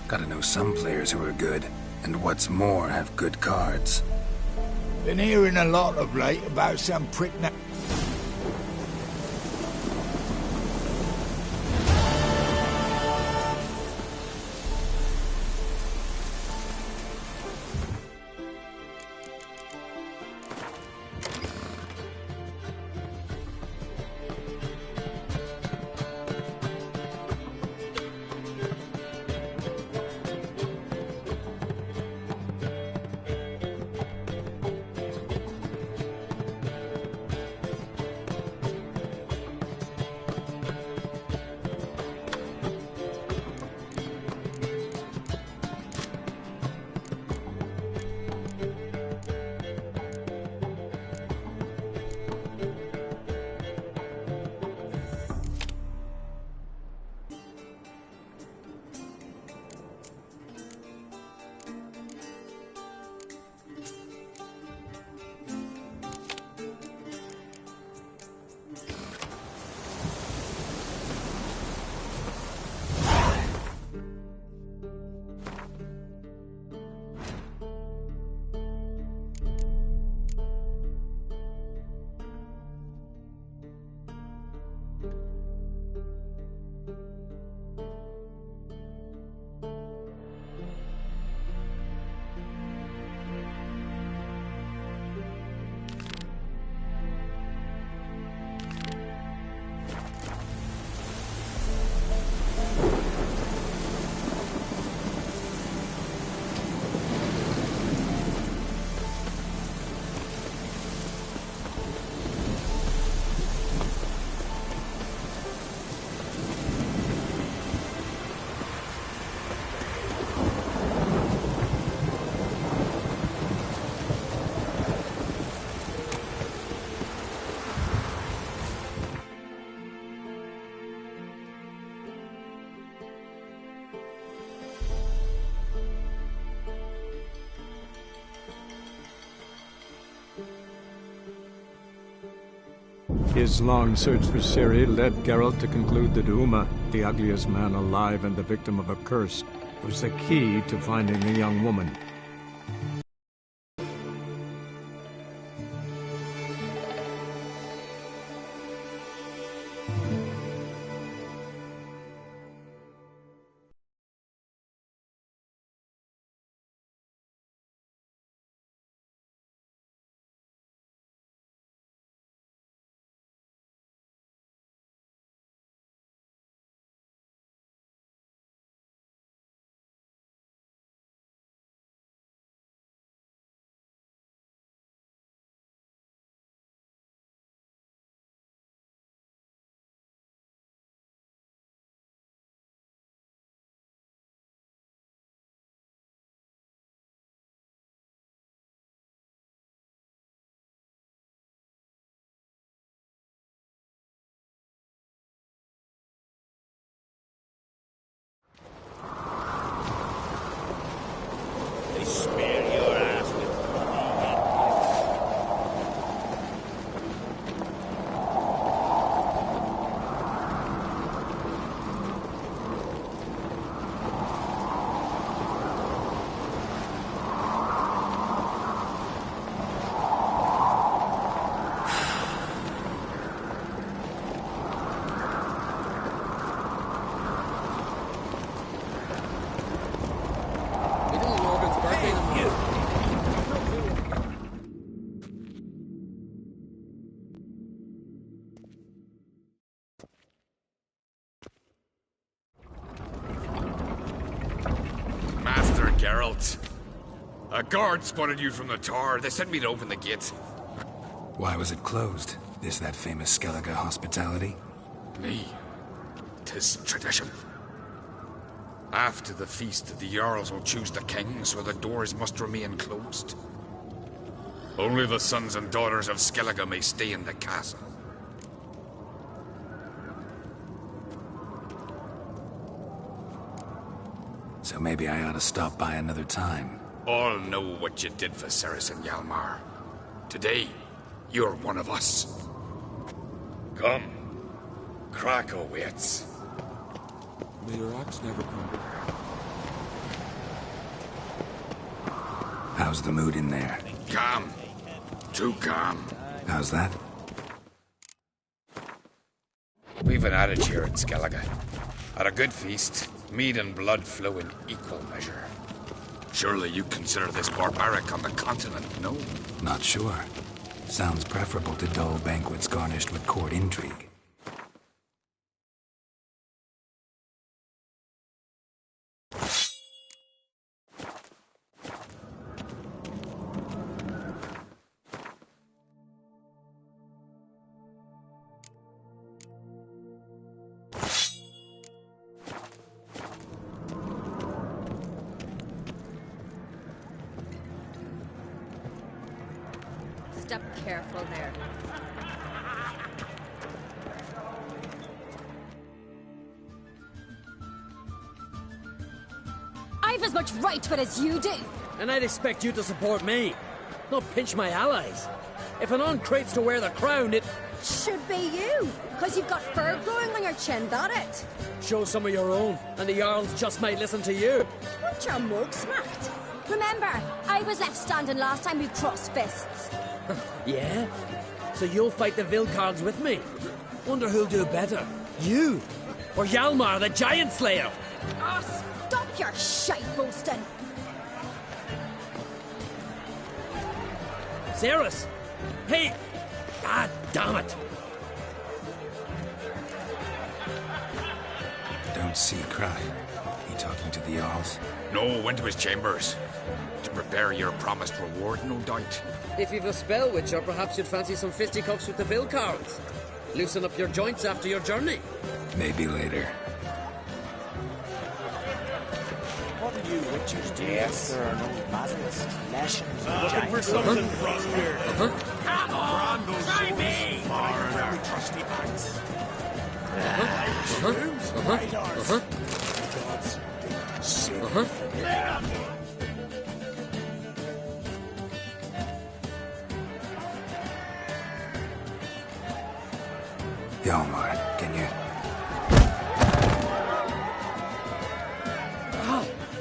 Gotta know some players who are good, and what's more, have good cards. Been hearing a lot of late about some prick na- His long search for Ciri led Geralt to conclude that Uma, the ugliest man alive and the victim of a curse, was the key to finding the young woman. They smear your ass with Master Geralt. A guard spotted you from the tower. They sent me to open the gate. Why was it closed? Is that famous Skellige hospitality? Me. 'Tis tradition. After the feast, the Jarls will choose the king, so the doors must remain closed. Only the sons and daughters of Skellige may stay in the castle. So maybe I ought to stop by another time. All know what you did for Ceres and Hjalmar. Today, you're one of us. Come. Krakow waits. May your axe never crumble. How's the mood in there? Calm. Too calm. How's that? We've an adage here in Skellige. At a good feast, meat and blood flow in equal measure. Surely you consider this barbaric on the continent, no? Not sure. Sounds preferable to dull banquets garnished with court intrigue. Step careful there. I've as much right to it as you do. And I'd expect you to support me, not pinch my allies. If an uncrate's to wear the crown, it should be you, because you've got fur growing on your chin, that it? Show some of your own, and the Jarls just might listen to you. Want your mug smacked? Remember, I was left standing last time we crossed fists. Yeah? So you'll fight the Vilcards with me? Wonder who'll do better, you or Hjalmar the Giant Slayer? Oh, stop your shite boasting. Cerys! Hey! God damn it! Don't see Cry. He talking to the Jarls? No, went to his chambers. To prepare your promised reward, no doubt. If you've a spell witcher, perhaps you'd fancy some fisticuffs with the Vilcards. Loosen up your joints after your journey. Maybe later. What do you witchers do? Yes. There are no basilisks, lashings, looking for something, Frostbeard. Come on, try me! Far and our trusty backs. Hjalmar, can you...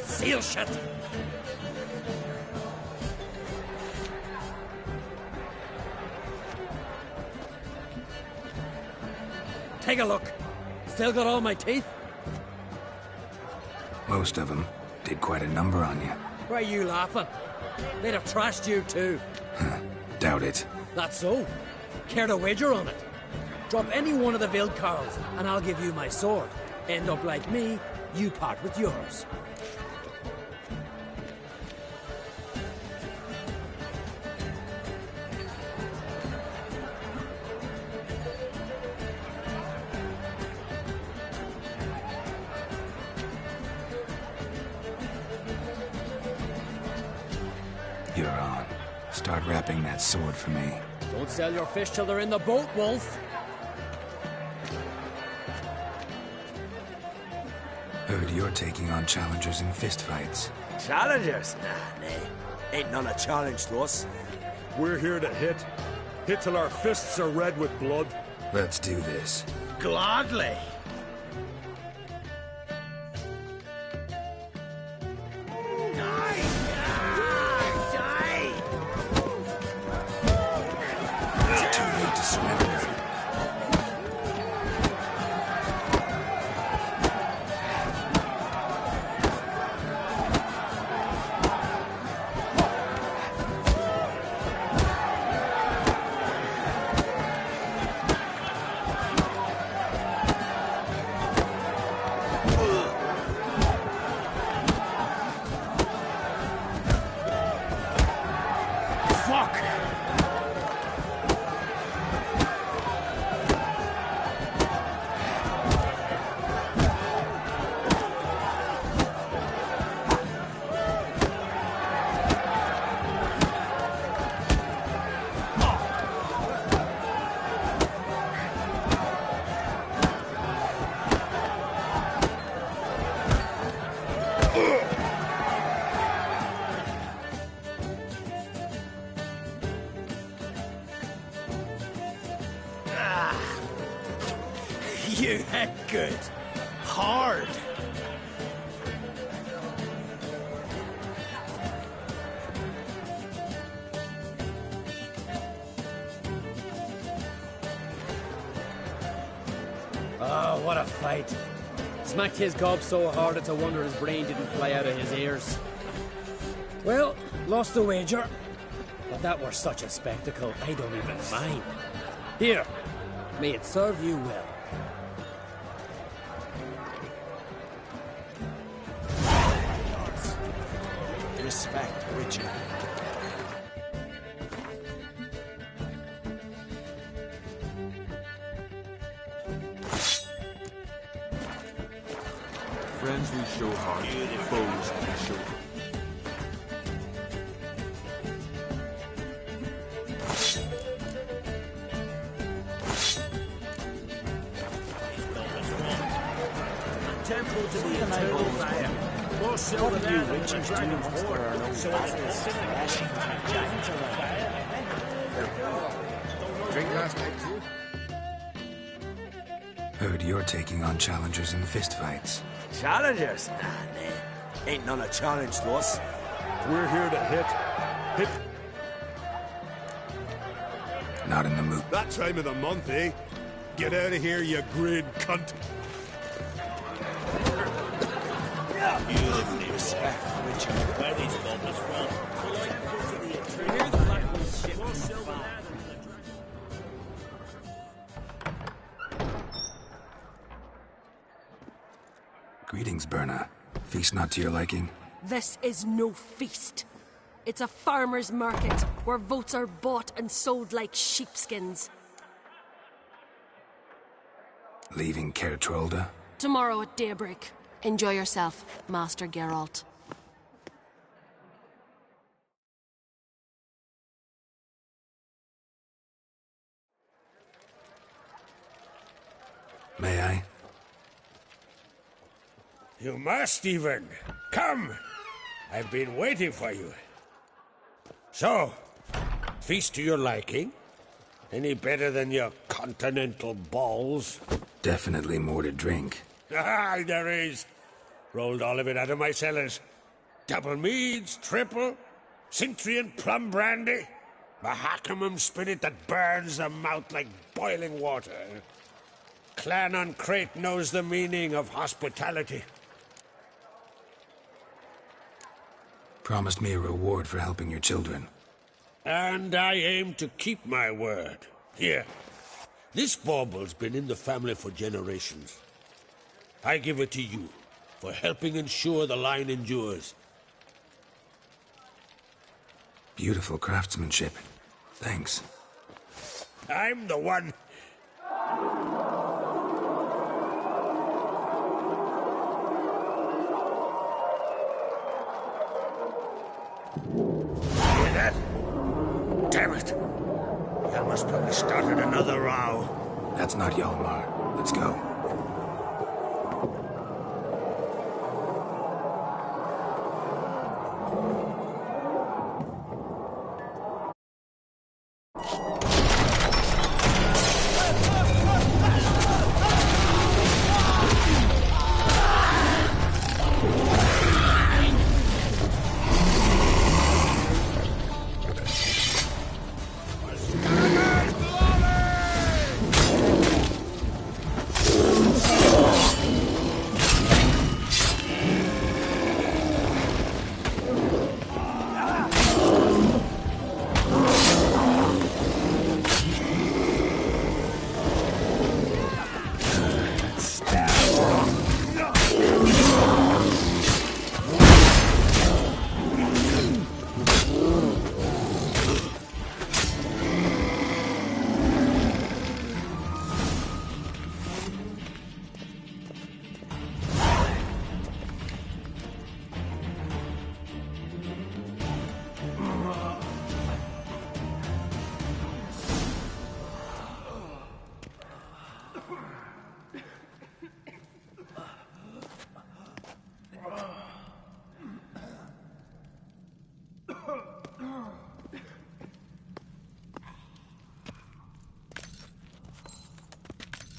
Seal shut! Take a look. Still got all my teeth? Most of them. Did quite a number on you. Why are you laughing? They'd have trashed you too. Doubt it. That's so. Care to wager on it? Drop any one of the Vilcarls, and I'll give you my sword. End up like me, you part with yours. You're on. Start wrapping that sword for me. Don't sell your fish till they're in the boat, Wolf. Heard you're taking on challengers in fistfights. Challengers? Nah, nay. Ain't none a challenge to us. We're here to hit. Hit till our fists are red with blood. Let's do this. Gladly. hard. Oh, what a fight. Smacked his gob so hard it's a wonder his brain didn't fly out of his ears. Well, lost the wager. But that were such a spectacle, I don't even mind. Here, may it serve you well. Respect, Witcher. Friends we show heart, foes we show. Temple to the eternal fire. More silver there than the dragon's hoard. So Drink last night too? Heard you're taking on challengers in fistfights. Challengers? Nah, nah. Ain't none a challenge to us. We're here to hit. Not in the mood. That time of the month, eh? Get out of here, you green cunt. Beautifully respect, Witcher. Where these bubbles from? Here's the black one's ship. More silver there than the dragon. Greetings, Berna. Feast not to your liking? This is no feast. It's a farmer's market where votes are bought and sold like sheepskins. Leaving Caer Trolda? Tomorrow at daybreak. Enjoy yourself, Master Geralt. May I? You must, even. Come! I've been waiting for you. So, feast to your liking? Any better than your continental balls? Definitely more to drink. Ah, there is. Rolled all of it out of my cellars. Double meads, triple, Cintrian plum brandy, Mahakimum spirit that burns the mouth like boiling water. Clan on Crate knows the meaning of hospitality. Promised me a reward for helping your children. And I aim to keep my word. Here, this bauble's been in the family for generations. I give it to you for helping ensure the line endures. Beautiful craftsmanship. Thanks. I'm the one. Hear that? Damn it. Hjalmar's probably started another row. That's not Hjalmar. Let's go.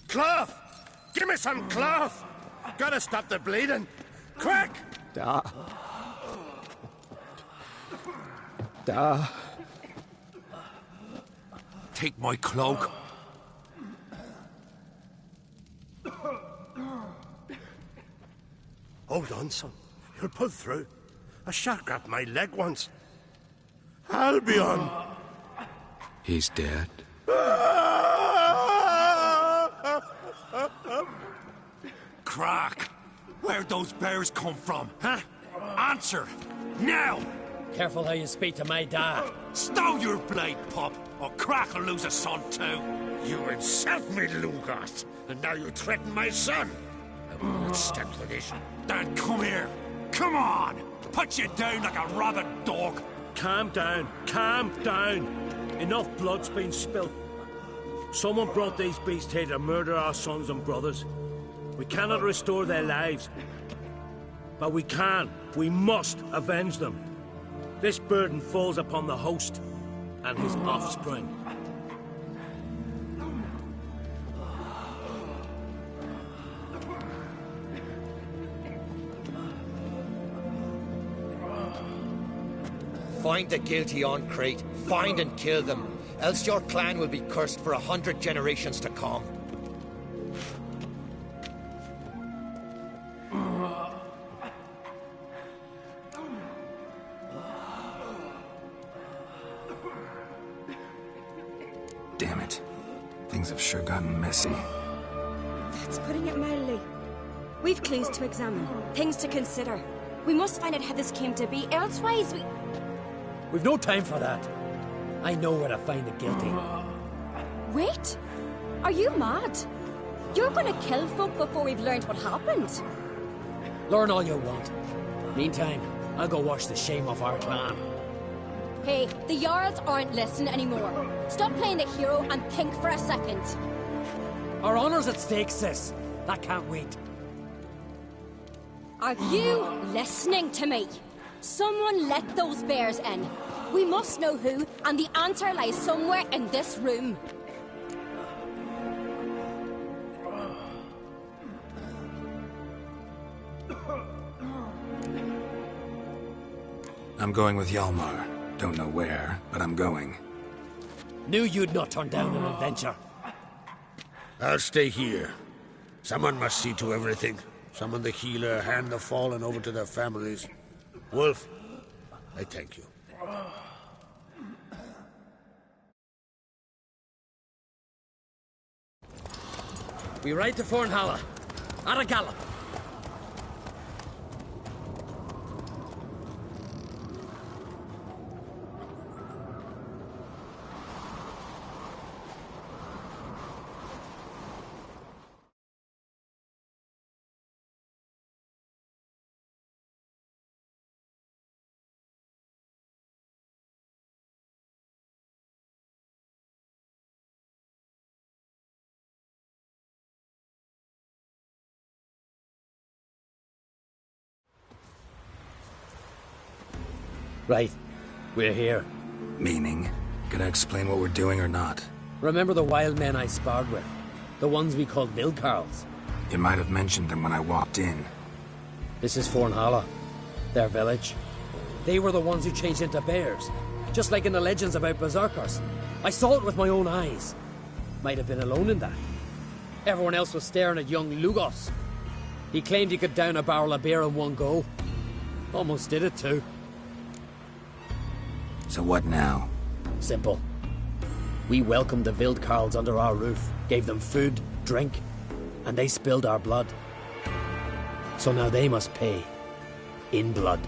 Cloth! Give me some cloth! Gotta stop the bleeding! Quick! Da. Take my cloak. Hold on, son. You'll pull through. A shark grabbed my leg once. Albion! He's dead. Crack! Where'd those bears come from, huh? Answer! Now! Careful how you speak to my dad. Stow your blade, pup, or Crack will lose a son too. You insult me, Lugas, and now you threaten my son. I will not stand for this. Then come here. Come on! Put you down like a rabid dog. Calm down. Calm down. Enough blood's been spilt. Someone brought these beasts here to murder our sons and brothers. We cannot restore their lives. But we can. We must avenge them. This burden falls upon the host and his offspring. Find the guilty on Crete. Find and kill them. Else your clan will be cursed for 100 generations to come. Damn it. Things have sure gotten messy. That's putting it mildly. We've clues to examine, things to consider. We must find out how this came to be, elsewise we... We've no time for that. I know where to find the guilty. Wait! Are you mad? You're gonna kill folk before we've learned what happened. Learn all you want. Meantime, I'll go wash the shame off our clan. Hey, the Jarls aren't listening anymore. Stop playing the hero and think for a second. Our honor's at stake, sis. That can't wait. Are you listening to me? Someone let those bears in. We must know who, and the answer lies somewhere in this room. I'm going with Hjalmar. Don't know where, but I'm going. Knew you'd not turn down an adventure. I'll stay here. Someone must see to everything. Summon the healer, hand the fallen over to their families. Wolf, I thank you. We ride to Fornhalla. At a gallop. Right. We're here. Meaning? Gonna explain what we're doing or not? Remember the wild men I sparred with? The ones we called Vildkarls? You might have mentioned them when I walked in. This is Fornhalla. Their village. They were the ones who changed into bears. Just like in the legends about berserkers. I saw it with my own eyes. Might have been alone in that. Everyone else was staring at young Lugos. He claimed he could down a barrel of beer in one go. Almost did it too. So what now? Simple. We welcomed the Vildkarls under our roof, gave them food, drink, and they spilled our blood. So now they must pay. In blood.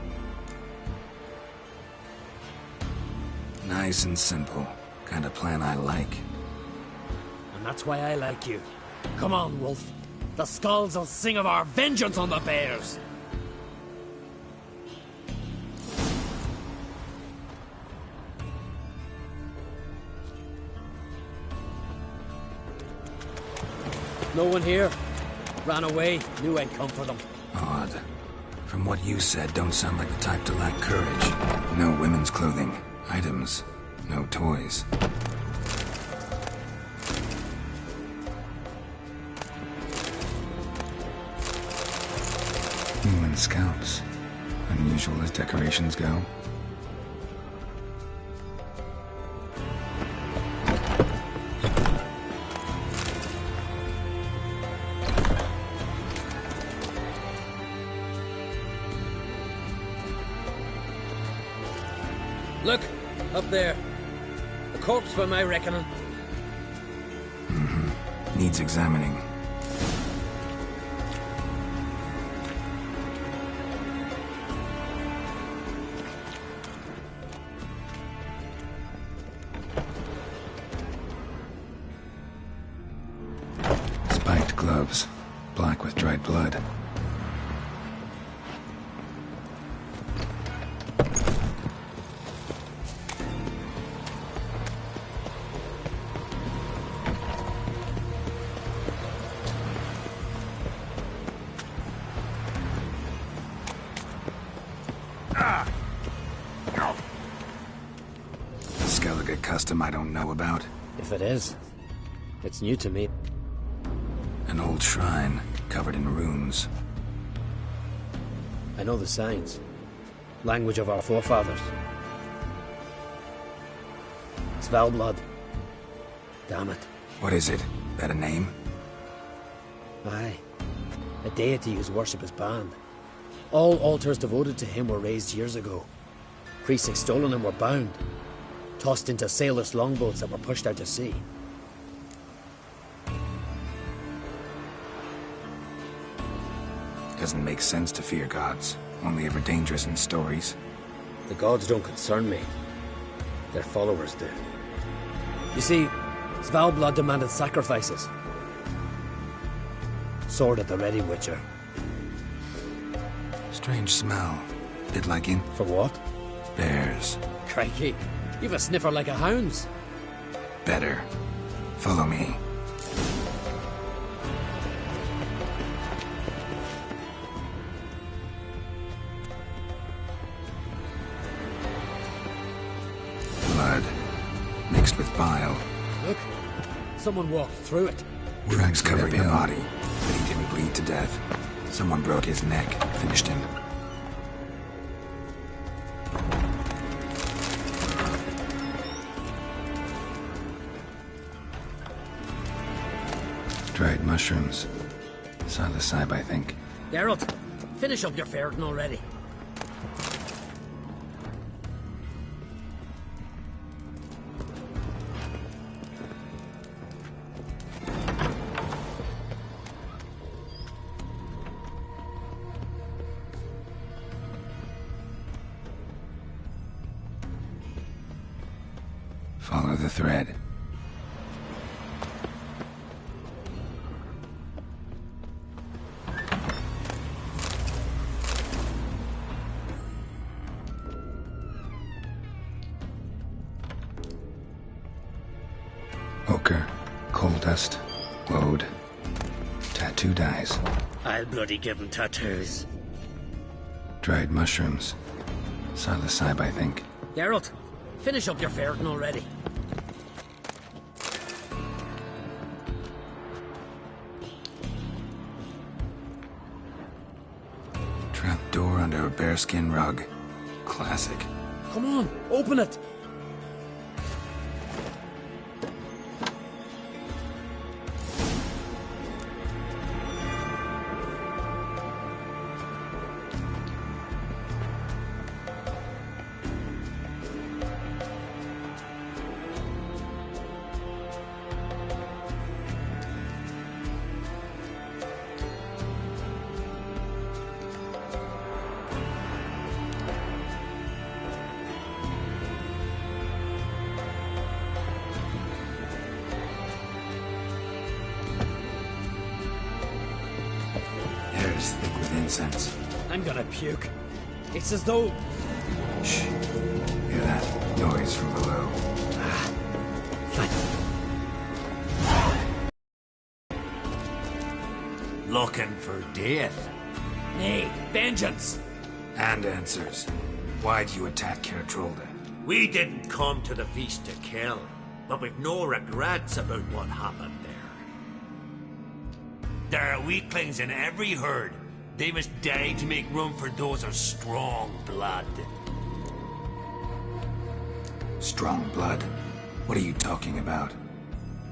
Nice and simple. Kind of plan I like. And that's why I like you. Come on, Wolf. The skulls will sing of our vengeance on the bears! No one here. Ran away. Knew I'd come for them. Odd. From what you said, don't sound like the type to lack courage. No women's clothing. Items. No toys. and scalps. Unusual as decorations go. Look, up there. A corpse by my reckoning. Needs examining. Spiked gloves, black with dried blood. Skellige custom I don't know about. If it is, it's new to me. An old shrine covered in runes. I know the signs. Language of our forefathers. Svalblood. Damn it. What is it? That a name? Aye. A deity whose worship is banned. All altars devoted to him were raised years ago. Priests extolling him were bound. Tossed into sailorless longboats that were pushed out to sea. Doesn't make sense to fear gods. Only ever dangerous in stories. The gods don't concern me. Their followers do. You see, Svalblood demanded sacrifices. Sword at the ready, Witcher. Strange smell. Bit like in... For what? Bears. Crikey, you've a sniffer like a hound's. Better. Follow me. Blood. Mixed with bile. Look, someone walked through it. Tracks covering the body, but he didn't bleed to death. Someone broke his neck, finished him. Dried mushrooms. Psilocybe, I think. Geralt, finish up your ferreting already. Follow the thread. Ochre, coal dust, woad, tattoo dyes. I'll bloody give him tattoos. Dried mushrooms. Psilocybe, I think. Geralt, finish up your ferreting already. Trapdoor under a bearskin rug. Classic. Come on, open it! Hair's thick with incense. I'm gonna puke. It's as though... Shh. Hear that? Noise from below. Looking for death? Nay, vengeance! And answers. Why'd you attack Kertrolda? We didn't come to the feast to kill, but we've no regrets about what happened there. There are weaklings in every herd, They must die to make room for those of strong blood. Strong blood? What are you talking about?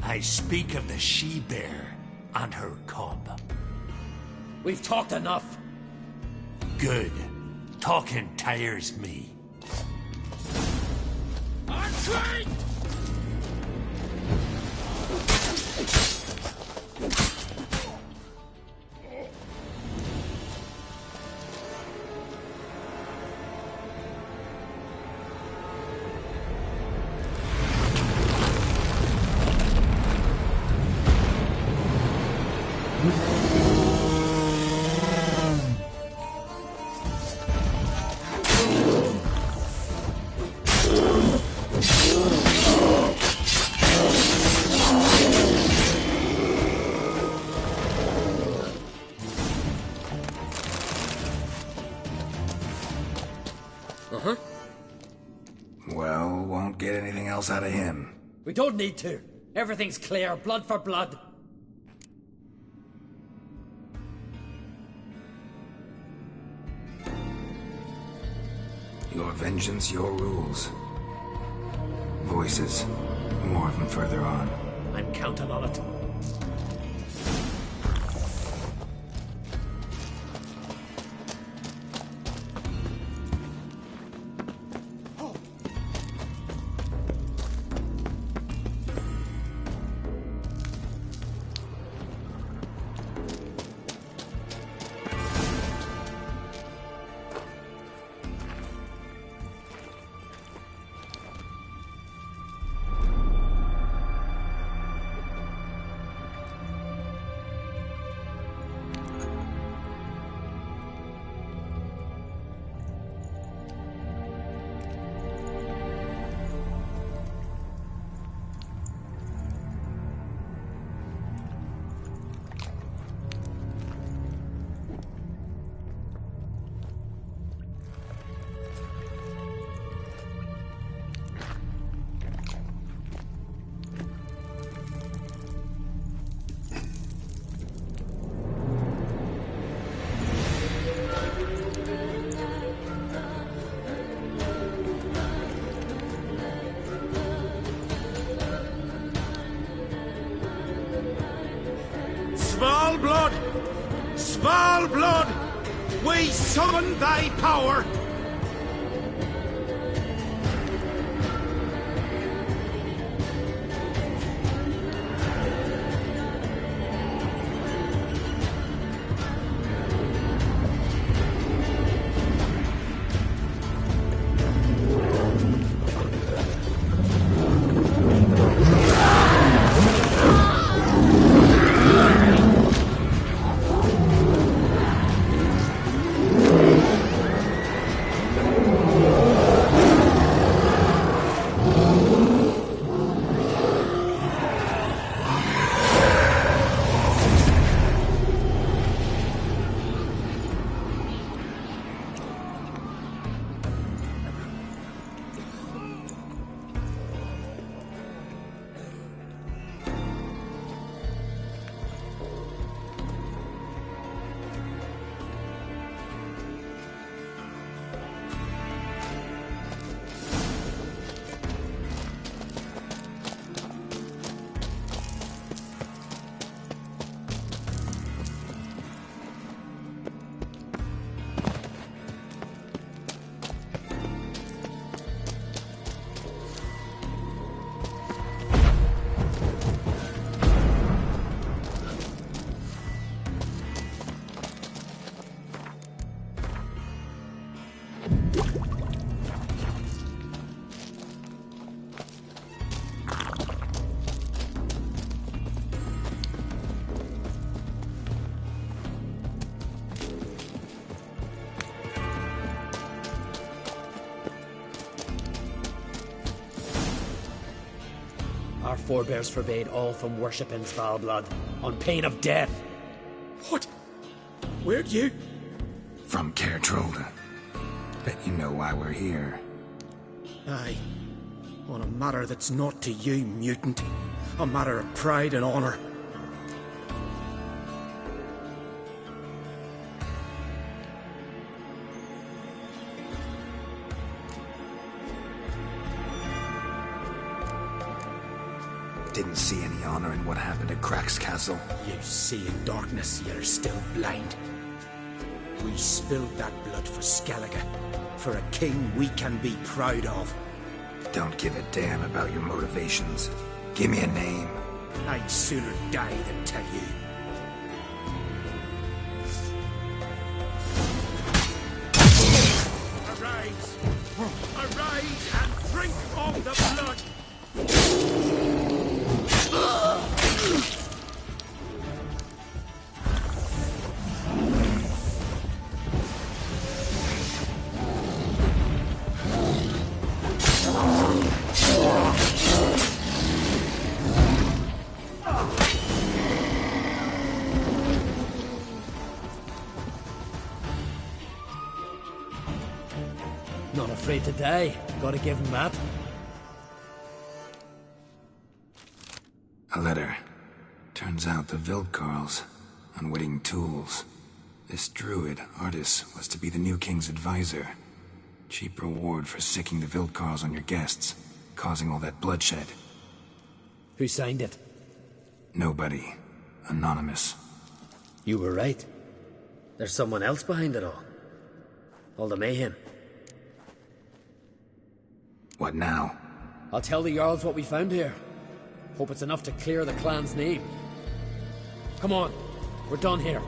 I speak of the she-bear and her cub. We've talked enough. Good. Talking tires me. Retreat! Uh-huh. Well, won't get anything else out of him. We don't need to. Everything's clear, blood for blood. Your vengeance, your rules. Voices. More of them further on. I'm counting on it. Svalblood! Svalblood! We summon thy power! Our forebears forbade all from worshipping Svalblood, on pain of death. What? Where'd you? From Caer Trolda. Bet you know why we're here. Aye. On a matter that's not to you, mutant. A matter of pride and honor. Didn't see any honor in what happened at Crack's castle. You see in darkness, you're still blind. We spilled that blood for Skellige, for a king we can be proud of. Don't give a damn about your motivations. Give me a name. I'd sooner die than tell you. Arise! Arise and drink of the blood! Not afraid to die. Gotta give him that. A letter. Turns out the Wildkarls, unwitting tools. This druid, Artis, was to be the new king's advisor. Cheap reward for sicking the Wildkarls on your guests, causing all that bloodshed. Who signed it? Nobody. Anonymous. You were right. There's someone else behind it all. All the mayhem. What now? I'll tell the Jarls what we found here. Hope it's enough to clear the clan's name. Come on, we're done here.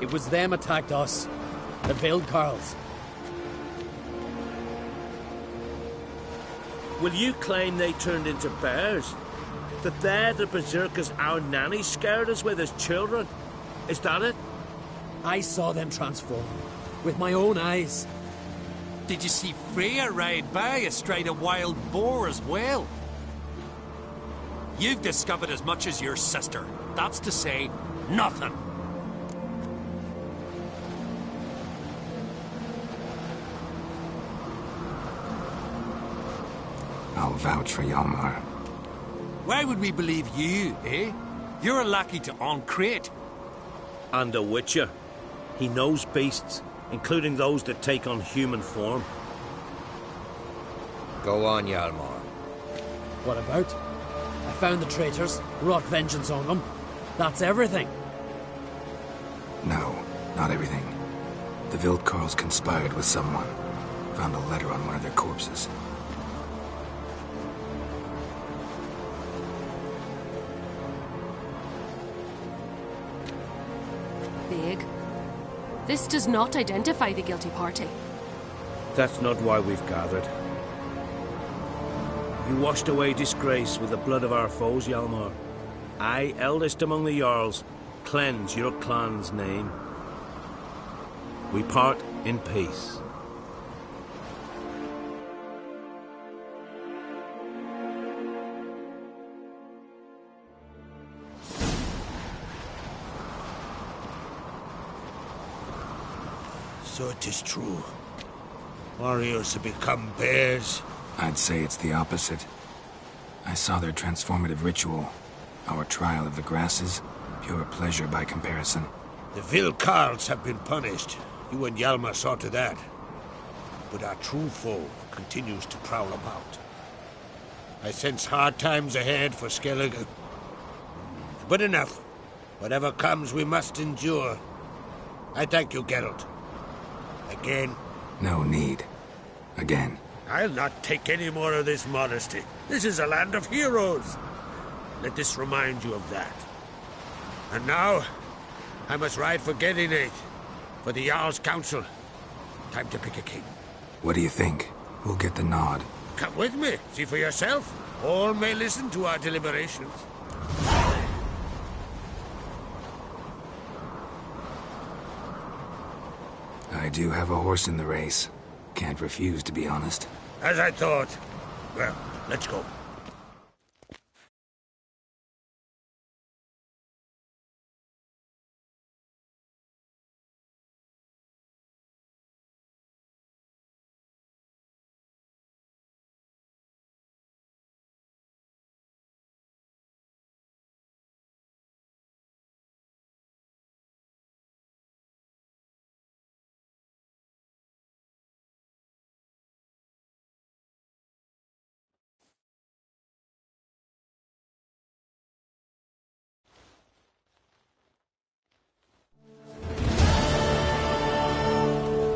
It was them attacked us. The Wildkarls. Will you claim they turned into bears? That they're the berserkers our nanny scared us with as children? Is that it? I saw them transform. With my own eyes. Did you see Freya ride by astride a wild boar as well? You've discovered as much as your sister. That's to say, nothing. I'll vouch for Hjalmar. Why would we believe you, eh? You're a lackey to Ancrate. And a witcher. He knows beasts, including those that take on human form. Go on, Hjalmar. What about? I found the traitors, wrought vengeance on them. That's everything. No, not everything. The Wildkarls conspired with someone. Found a letter on one of their corpses. Big. This does not identify the guilty party. That's not why we've gathered. You washed away disgrace with the blood of our foes, Hjalmar. I, eldest among the Jarls, cleanse your clan's name. We part in peace. So it is true. Warriors have become bears. I'd say it's the opposite. I saw their transformative ritual. Our trial of the grasses, pure pleasure by comparison. The Wildkarls have been punished. You and Hjalmar saw to that. But our true foe continues to prowl about. I sense hard times ahead for Skellige. But enough. Whatever comes, we must endure. I thank you, Geralt. Again. No need. Again. I'll not take any more of this modesty. This is a land of heroes. Let this remind you of that. And now, I must ride for Gedinate, for the Jarl's Council. Time to pick a king. What do you think? Who'll get the nod? Come with me, see for yourself. All may listen to our deliberations. I do have a horse in the race. Can't refuse, to be honest. As I thought. Well, let's go.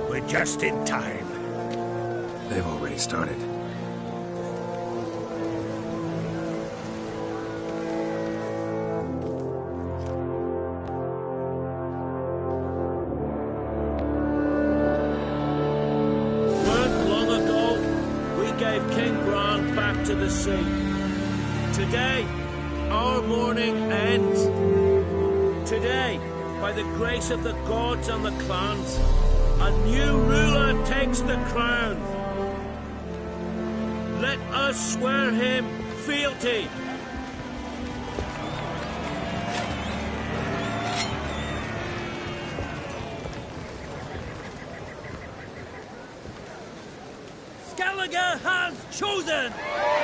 We're just in time. They've already started. Weren't long ago, we gave King Grant back to the sea. Today, our mourning ends. Today, by the grace of the gods and the clans, a new ruler takes the crown. Let us swear him fealty. Skellige has chosen!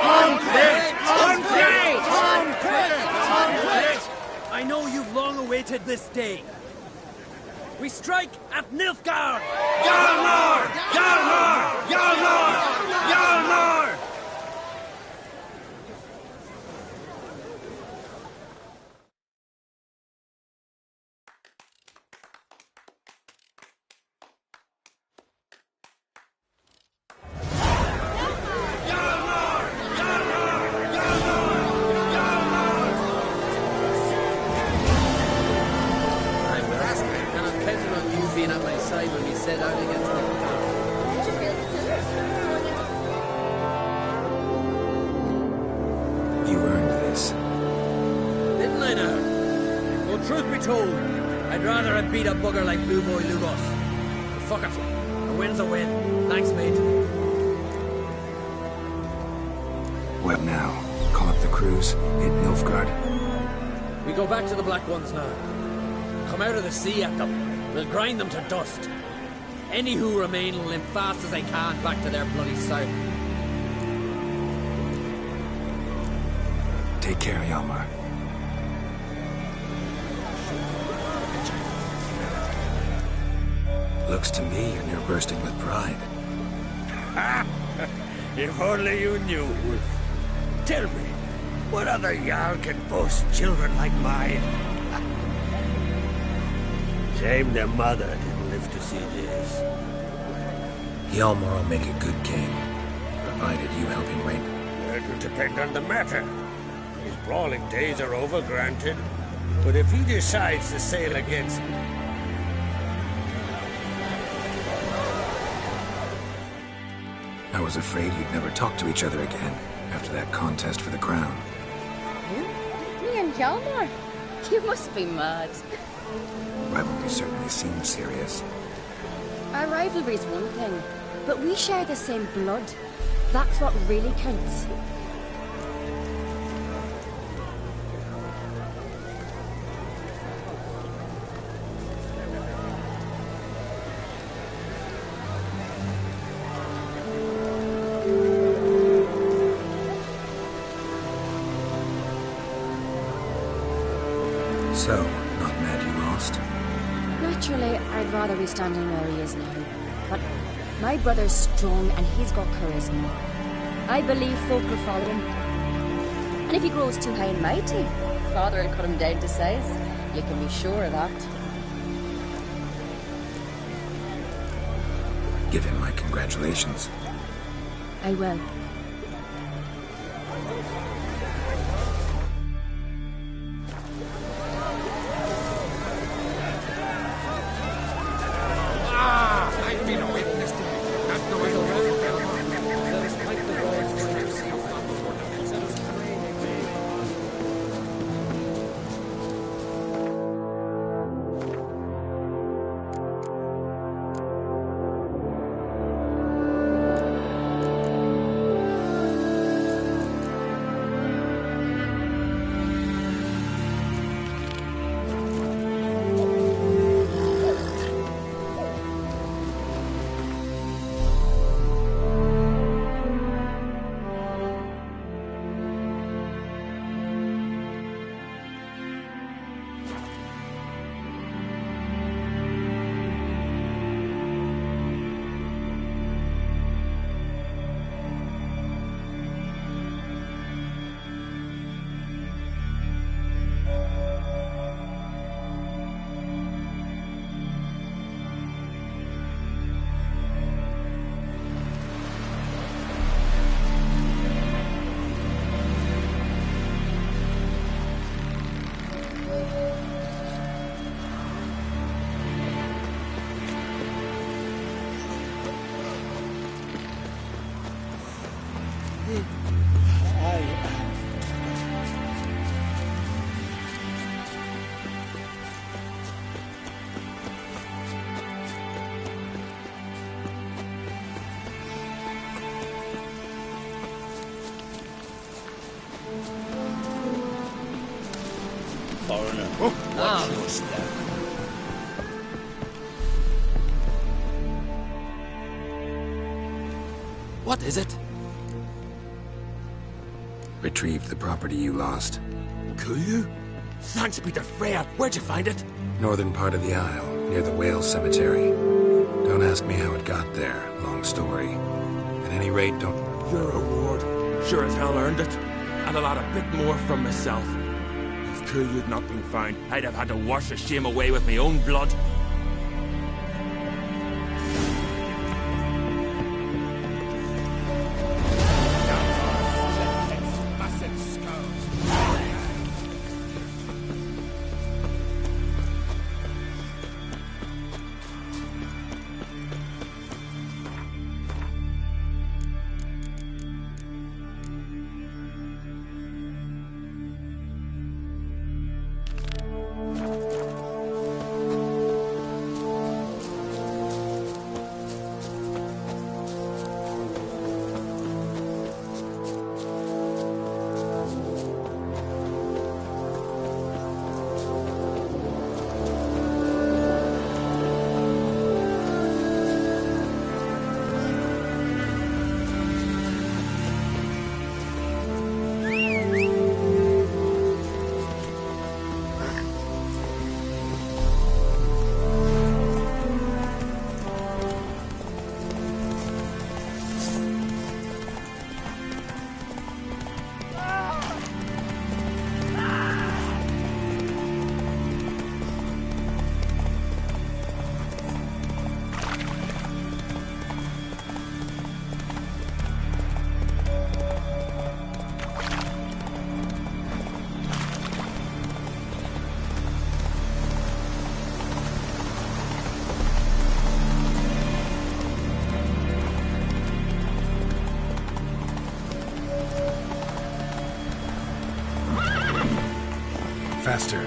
Unquit! Unquit! Unquit! I know you've long awaited this day. We strike at Nilfgaard! Hjalmar! Hjalmar! Hjalmar! Hjalmar! Being at my side when we set out against them. You earned this. Didn't I now? Well, truth be told, I'd rather have beat a bugger like Blue Boy Lugos. But fuck it. A win's a win. Thanks, mate. Well now, call up the crews, hit Nilfgaard. We go back to the Black Ones now. Come out of the sea at them. We'll grind them to dust. Any who remain will limp fast as they can back to their bloody south. Take care, Hjalmar. Looks to me you're near bursting with pride. If only you knew, Wolf. Tell me, what other Jarl can boast children like mine? Shame their mother didn't live to see this. Hjalmar will make a good king, provided you help him win. It will depend on the matter. His brawling days are over, granted. But if he decides to sail against me... I was afraid you'd never talk to each other again after that contest for the crown. You? Me and Hjalmar? You must be mad. Rivalry certainly seems serious. Our rivalry's one thing, but we share the same blood. That's what really counts. So, not mad you lost? Naturally, I'd rather be standing where he is now. But my brother's strong and he's got charisma. I believe folk will follow him. And if he grows too high and mighty, Father will cut him down to size. You can be sure of that. Give him my congratulations. I will. I've been a witness to that noise around. Let us thank the gods foreigner. Ah. Watch your step. What is it? Retrieved the property you lost. Could you? Thanks be to Freya. Where'd you find it? Northern part of the Isle, near the whale cemetery. Don't ask me how it got there. Long story. At any rate, don't... Your reward. Sure as hell earned it. And I'll add a bit more from myself. If Kulyu'd not been found, I'd have had to wash the shame away with my own blood. Faster.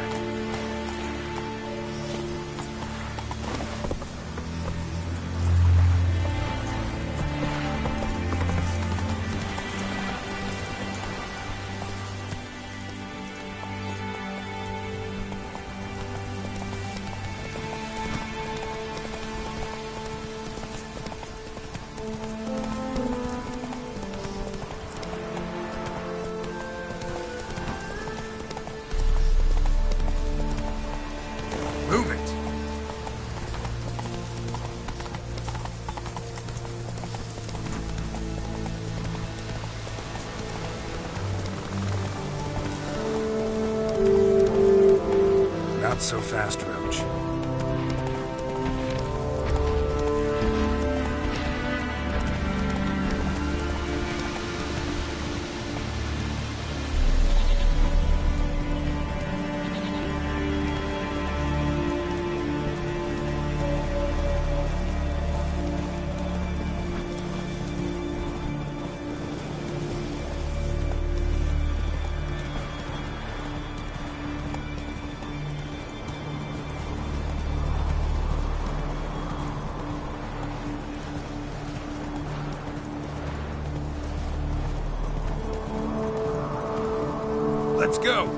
Move it! Not so fast, Roach. Let's go!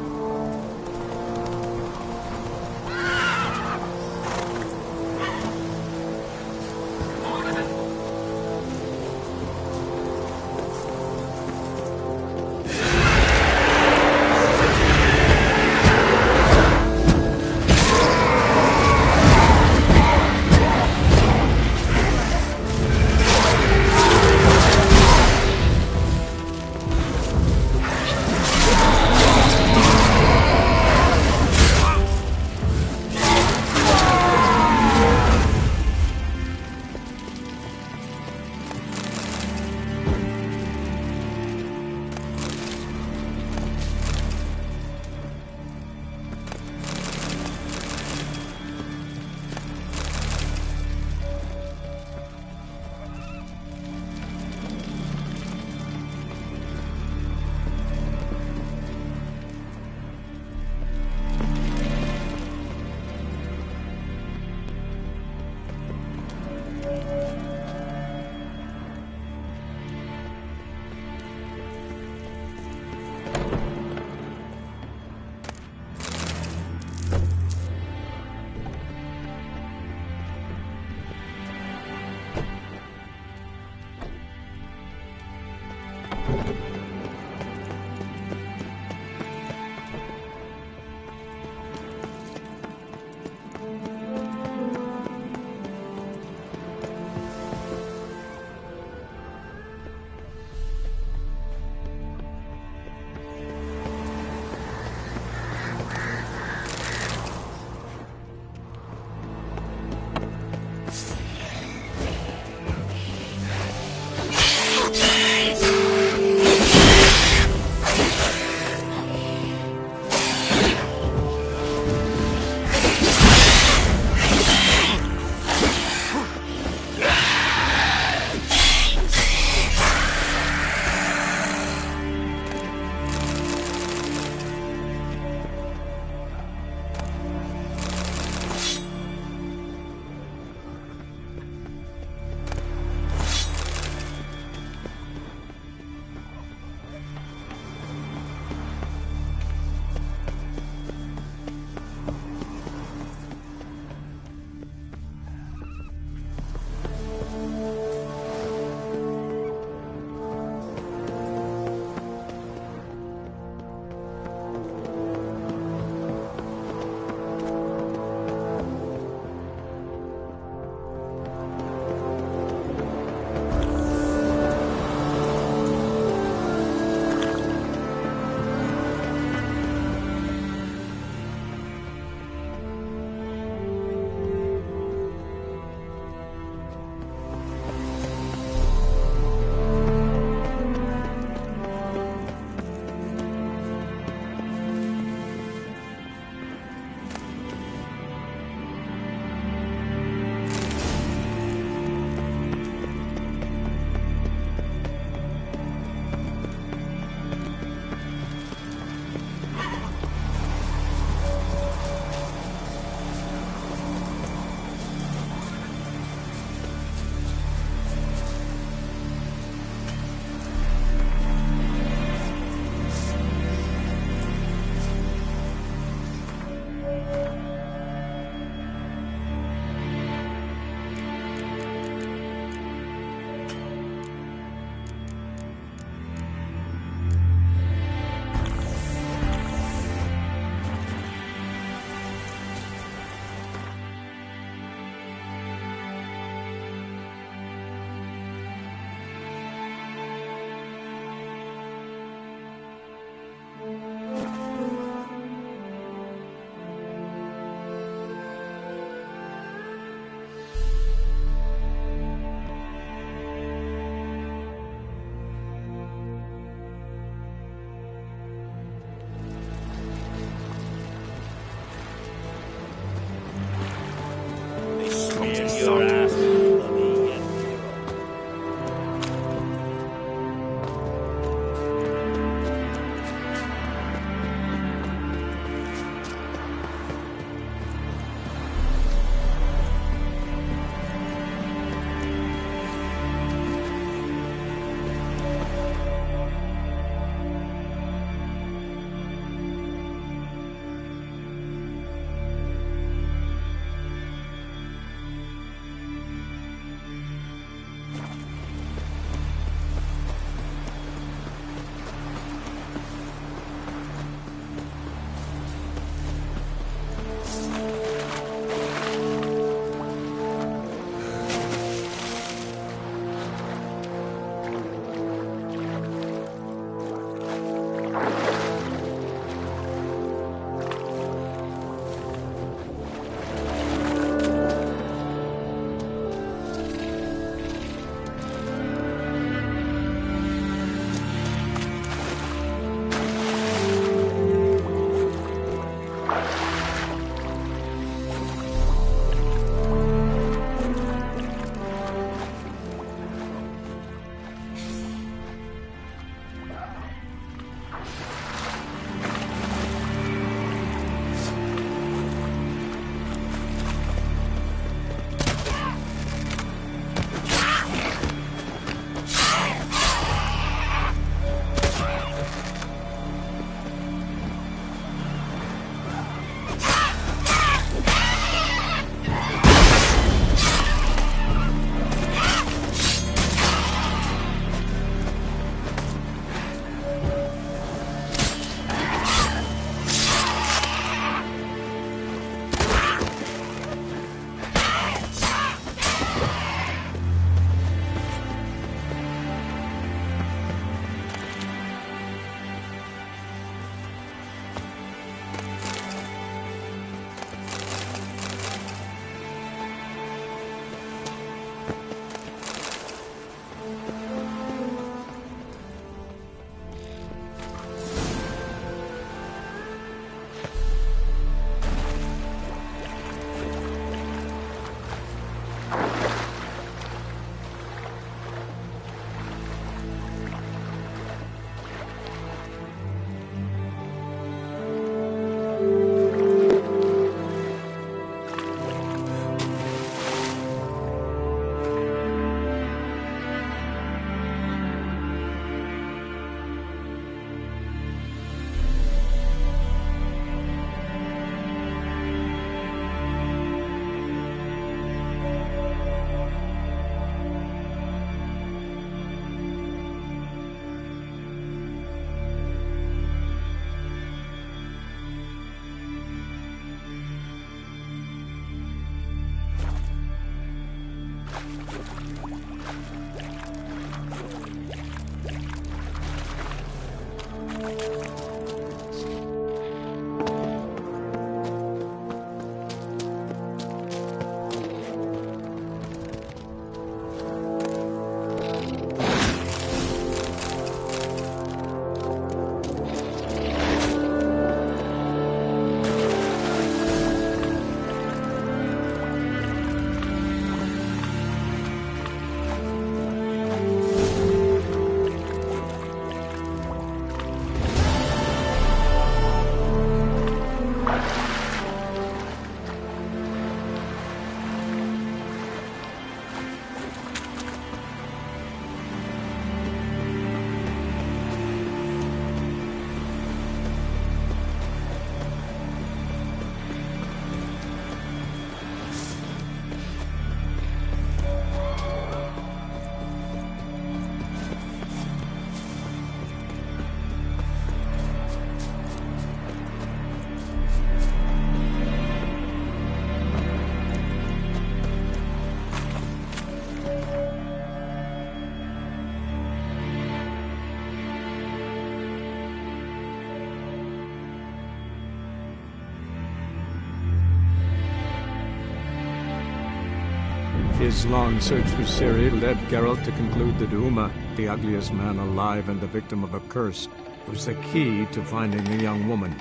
His long search for Ciri led Geralt to conclude that Uma, the ugliest man alive and the victim of a curse, was the key to finding the young woman.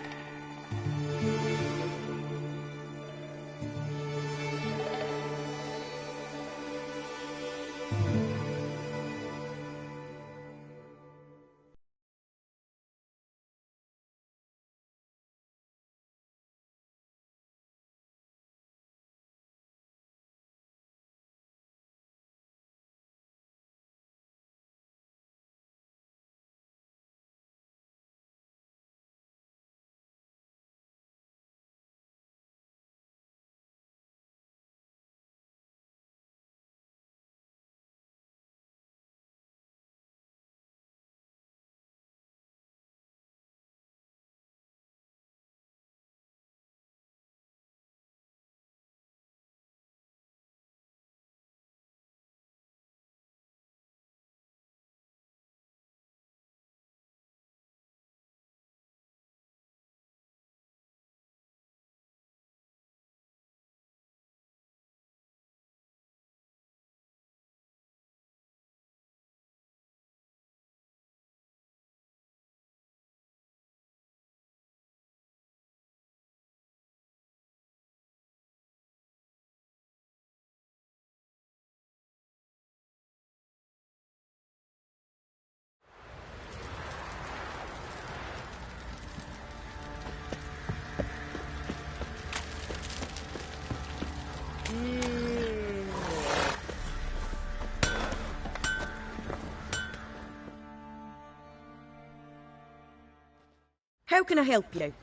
How can I help you?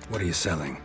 What are you selling?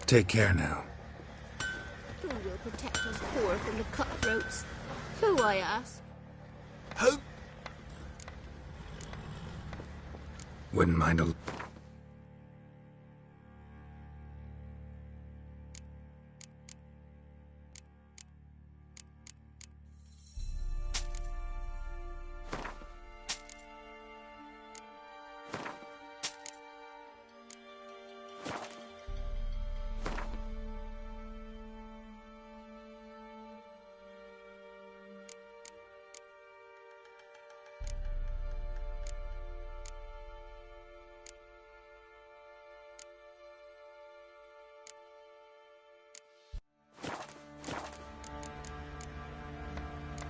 Take care now. Who will protect us poor from the cutthroats? Who, I ask? Who? Wouldn't mind a...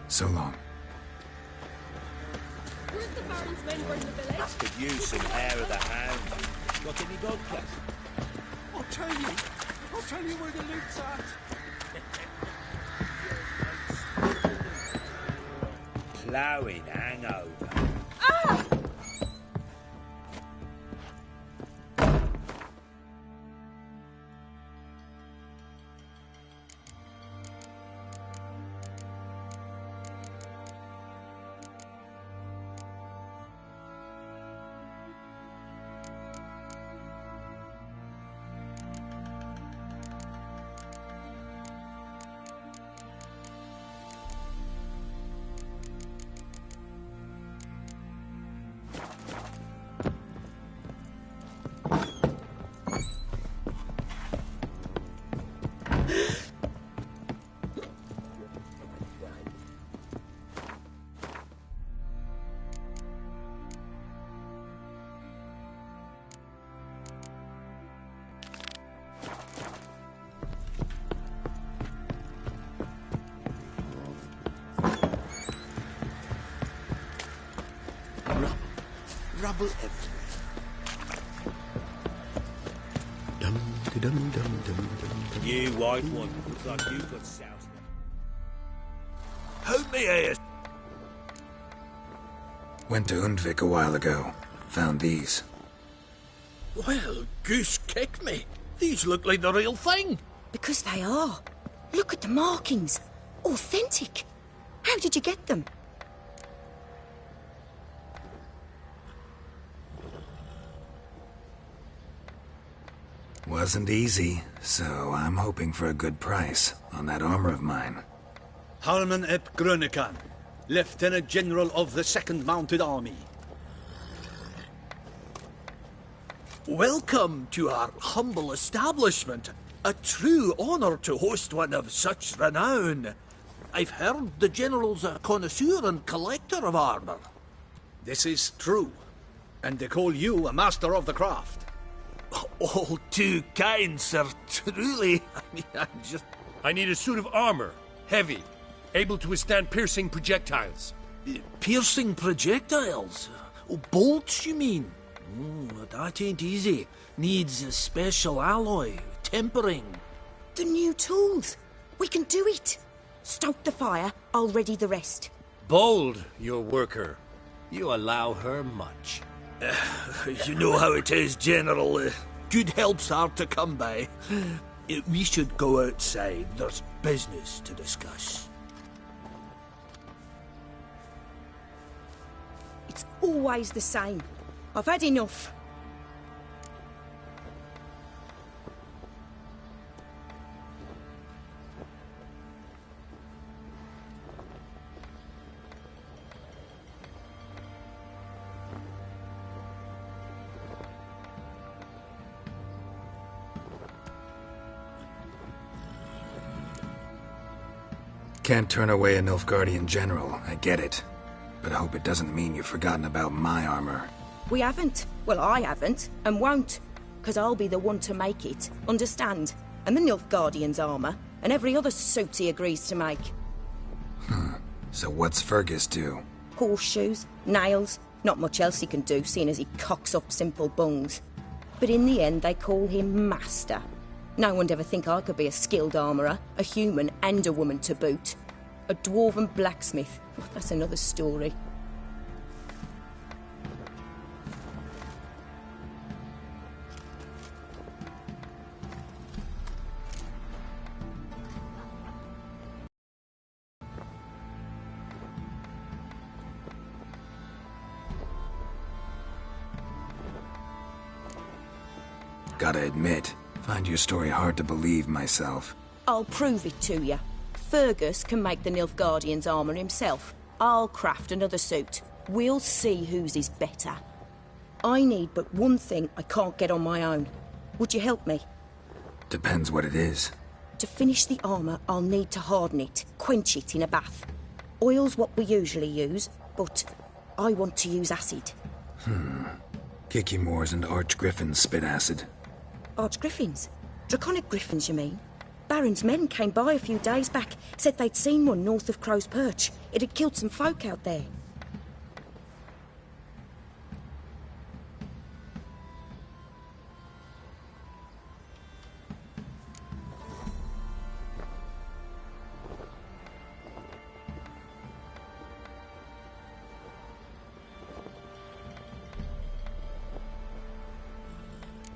So long. Weren't the Baron's men burn the village? Could use some hair of the hound. Got any vodka? I'll tell you where the loot's at. ploughing hangover. Rubble everywhere. You white one, looks like you got soused. Hold me ears. Went to Undvik a while ago. Found these. Well, goose kick me. These look like the real thing. Because they are. Look at the markings. Authentic. How did you get them? Wasn't easy, so I'm hoping for a good price on that armor of mine. Harman ep Grönekan, Lieutenant General of the 2nd Mounted Army. Welcome to our humble establishment. A true honor to host one of such renown. I've heard the General's a connoisseur and collector of armor. This is true, and they call you a master of the craft. All too kind, sir. Truly. I need a suit of armor. Heavy. Able to withstand piercing projectiles. Piercing projectiles? Oh, bolts, you mean? That ain't easy. Needs a special alloy. Tempering. The new tools. We can do it. Stoke the fire, I'll ready the rest. Bold, your worker. You allow her much. You know how it is, General. Good help's hard to come by. We should go outside. There's business to discuss. It's always the same. I've had enough. Can't turn away a Nilfgaardian general, I get it. But I hope it doesn't mean you've forgotten about my armor. We haven't. Well, I haven't, and won't. Because I'll be the one to make it, understand? And the Nilfgaardian's armor, and every other suit he agrees to make. So what's Fergus do? Horseshoes, nails, not much else he can do, seeing as he cocks up simple bungs. But in the end, they call him Master. No one'd ever think I could be a skilled armourer, a human and a woman to boot. A dwarven blacksmith. Oh, that's another story. Gotta admit, find your story hard to believe myself. I'll prove it to you. Fergus can make the Nilfgaardian's armour himself. I'll craft another suit. We'll see whose is better. I need but one thing I can't get on my own. Would you help me? Depends what it is. To finish the armour, I'll need to harden it, quench it in a bath. Oil's what we usually use, but I want to use acid. Kicky Moors and Archgriffins spit acid. Archgriffins? Draconic griffins, you mean? Baron's men came by a few days back, said they'd seen one north of Crow's Perch. It had killed some folk out there.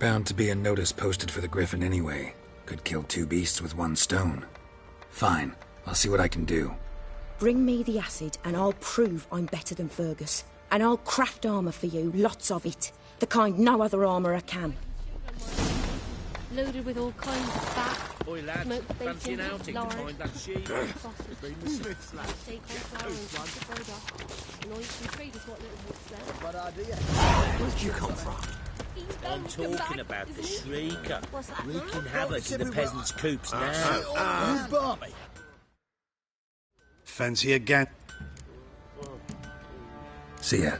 Bound to be a notice posted for the Griffin anyway. Could kill two beasts with one stone. Fine, I'll see what I can do. Bring me the acid and I'll prove I'm better than Fergus. And I'll craft armour for you, lots of it. The kind no other armourer can. Loaded with all kinds of fat, Boy, lads, smoked fancy an bacon, outing lard, to find that sheep. sausage, Been the Smiths, lad. steak on flour and cheese to burger. And oyster trade is what little what's left. What idea? Where'd you come from? I'm talking about the Shrieker. What's that? Wreaking havoc in the peasants' coops now. Barmy. Fancy again? See ya.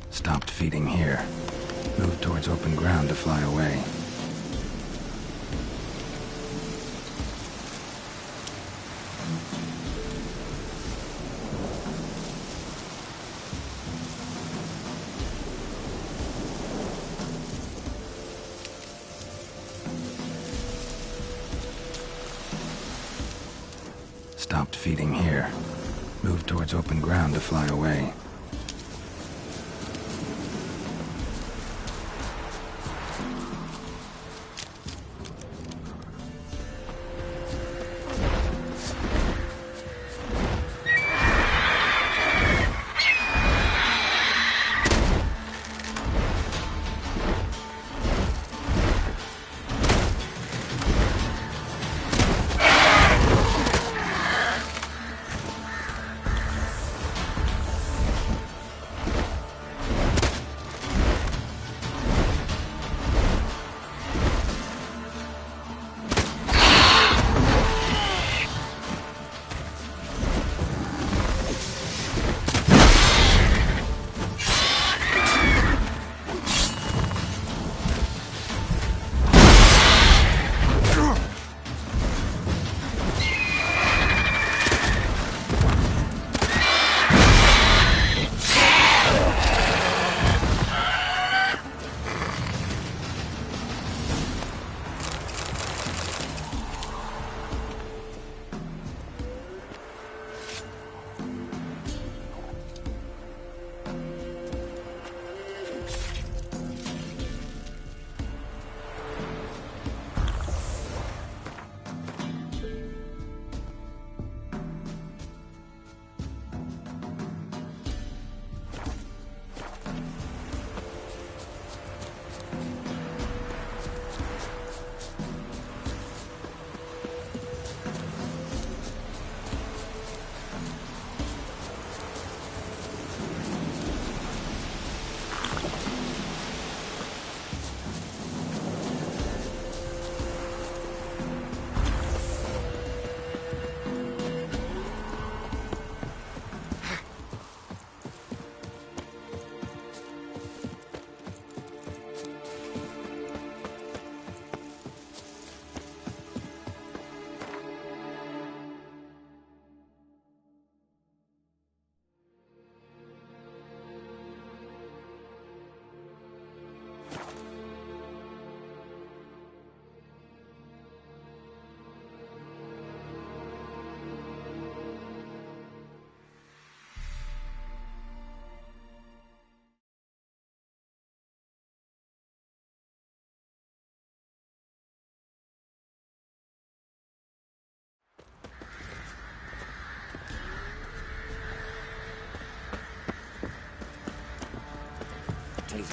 Stopped feeding here. Moved towards open ground to fly away. Stopped feeding here. Moved towards open ground to fly away.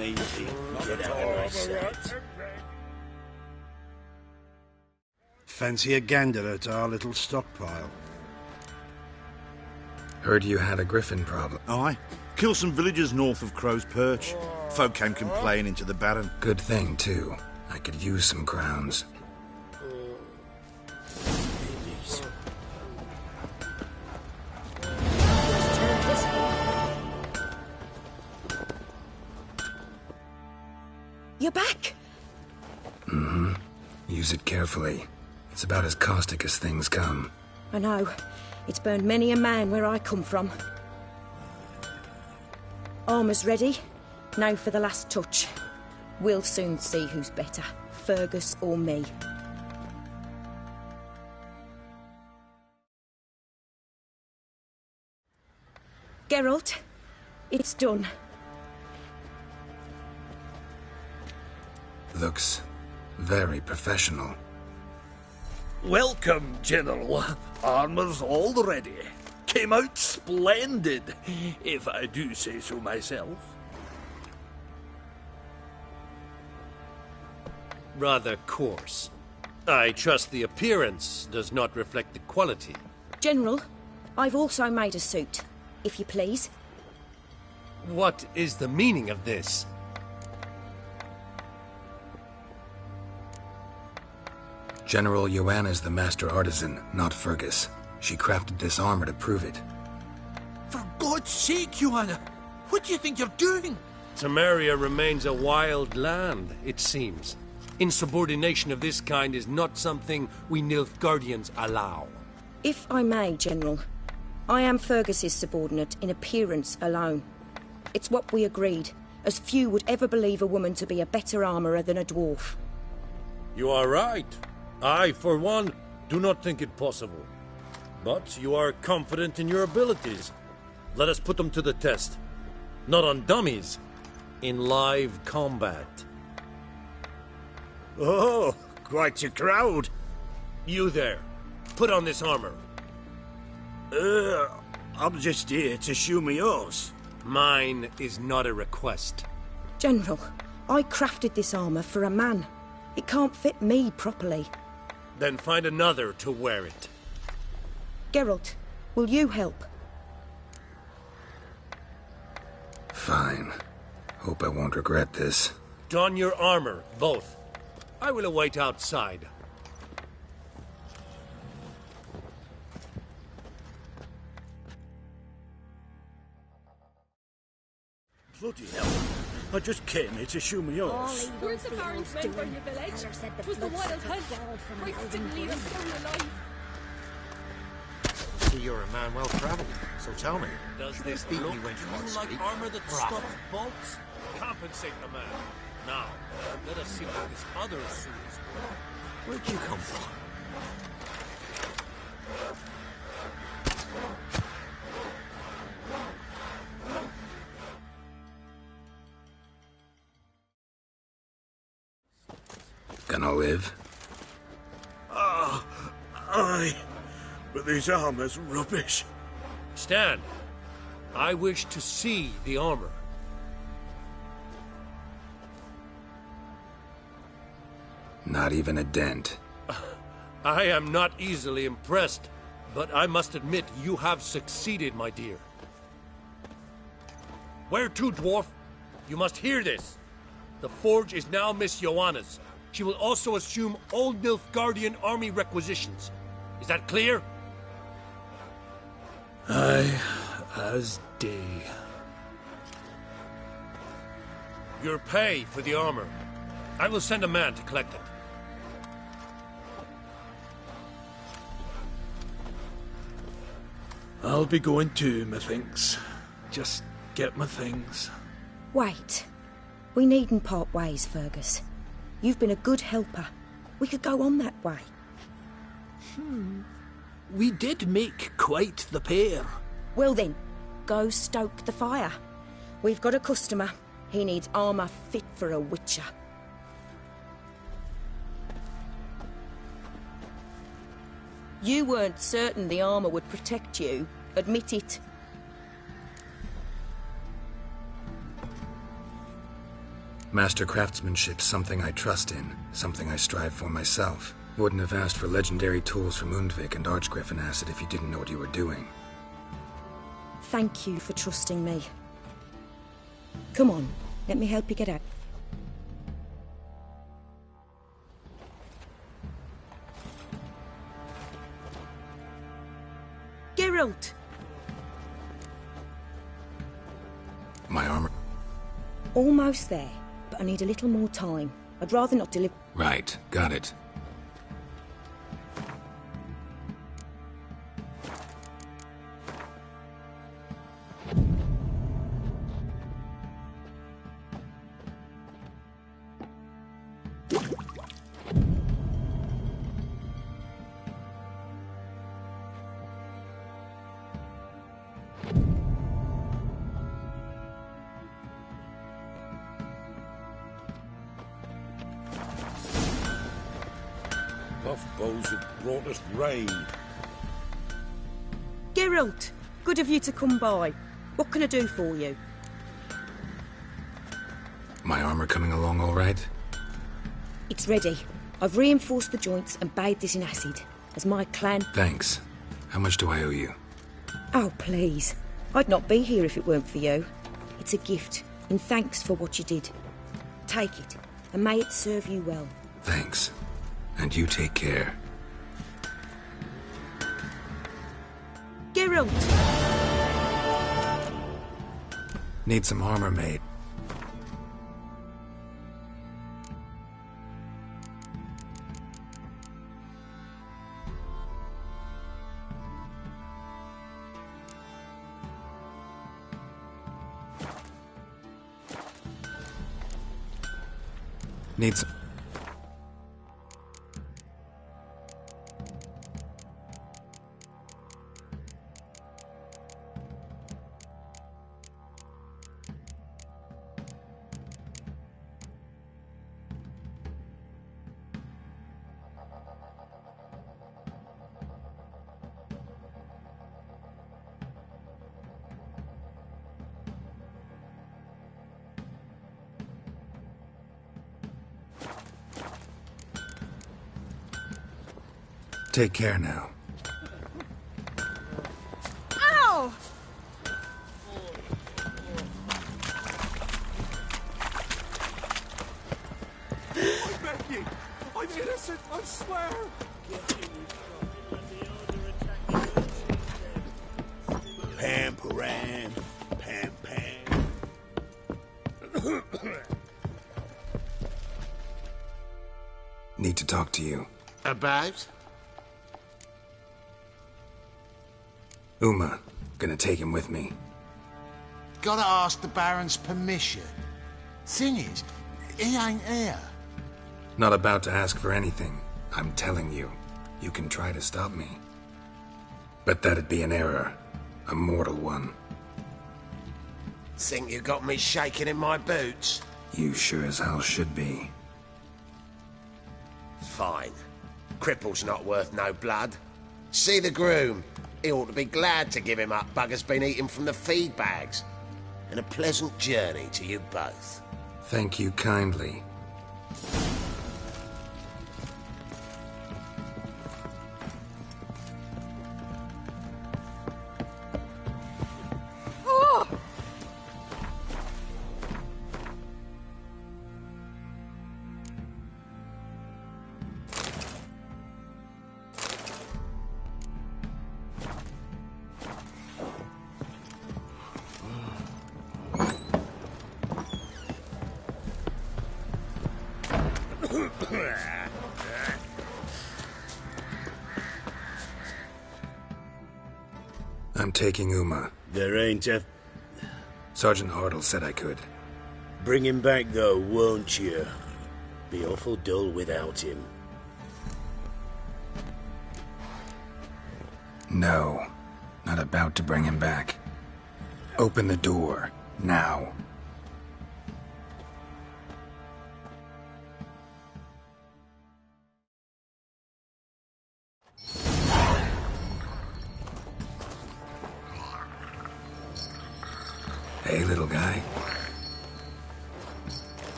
and easy. Get out of my sight. Fancy a gander at our little stockpile? Heard you had a griffin problem. Aye. Killed some villagers north of Crow's Perch. Folk came complaining to the Baron. Good thing, too. I could use some crowns. You're back? Mm-hmm. Use it carefully. It's about as caustic as things come. I know. It's burned many a man where I come from. Armour's ready. Now for the last touch. We'll soon see who's better, Fergus or me. Geralt, it's done. Looks very professional. Welcome, General. Armour's all ready. Came out splendid, if I do say so myself. Rather coarse. I trust the appearance does not reflect the quality. General, I've also made a suit, if you please. What is the meaning of this? General Joanna's the master artisan, not Fergus. She crafted this armor to prove it. For God's sake, Joanna! What do you think you're doing? Temeria remains a wild land, it seems. Insubordination of this kind is not something we Nilfgaardians allow. If I may, General, I am Fergus's subordinate in appearance alone. It's what we agreed, as few would ever believe a woman to be a better armourer than a dwarf. You are right. I, for one, do not think it possible. But you are confident in your abilities. Let us put them to the test. Not on dummies, in live combat. Oh, quite a crowd. You there, put on this armor. I'm just here to show me yours. Mine is not a request. General, I crafted this armour for a man. It can't fit me properly. Then find another to wear it. Geralt, will you help? Fine. Hope I won't regret this. Don your armor, both. I will await outside. Bloody hell. I just came here to show me yours. Where's the parents men from your village? It was the wild hunt. Christ didn't leave us down alive. See, you're a man well travelled, so tell me. Does this beat me look when to you want you to like speak? armor that Bravo. stops bolts? Compensate the man. Now, let us see what this other suit is. Where'd you come from? Gonna live? Aye. But this armor's rubbish. Stand. I wish to see the armor. Not even a dent. I am not easily impressed, but I must admit you have succeeded, my dear. Where to, dwarf? You must hear this. The forge is now Miss Joanna's. She will also assume all Nilfgaardian army requisitions. Is that clear? Aye, as day. Your pay for the armor. I will send a man to collect it. I'll be going too, methinks. Just get my things. Wait. We needn't part ways, Fergus. You've been a good helper. We could go on that way. We did make quite the pair. Well then, go stoke the fire. We've got a customer. He needs armour fit for a witcher. You weren't certain the armour would protect you. Admit it. Master craftsmanship's something I trust in, something I strive for myself. Wouldn't have asked for legendary tools from Undvik and Archgriffin Acid if you didn't know what you were doing. Thank you for trusting me. Come on, let me help you get out. Geralt! My armor? Almost there, but I need a little more time. I'd rather not deliver... Right, got it. Buff bows have brought us rain. Geralt! Good of you to come by. What can I do for you? My armor coming along all right? It's ready. I've reinforced the joints and bathed this in acid. As my clan... Thanks. How much do I owe you? Oh, please. I'd not be here if it weren't for you. It's a gift, in thanks for what you did. Take it, and may it serve you well. Thanks. And you take care. Geralt! Need some armor made. Need some... Take care now. Ow! I beg you! I'm innocent, I swear! Pam param, pam pam. Need to talk to you. About? Uma. Gonna take him with me. Gotta ask the Baron's permission. Thing is, he ain't here. Not about to ask for anything. I'm telling you. You can try to stop me. But that'd be an error. A mortal one. Think you got me shaking in my boots? You sure as hell should be. Fine. Cripple's not worth no blood. See the groom. He ought to be glad to give him up. Bugger's been eating from the feed bags. And a pleasant journey to you both. Thank you kindly. I'm taking Uma. There ain't a... Sergeant Hartle said I could. Bring him back, though, won't you? Be awful dull without him. No. Not about to bring him back. Open the door. Now. Hey, little guy.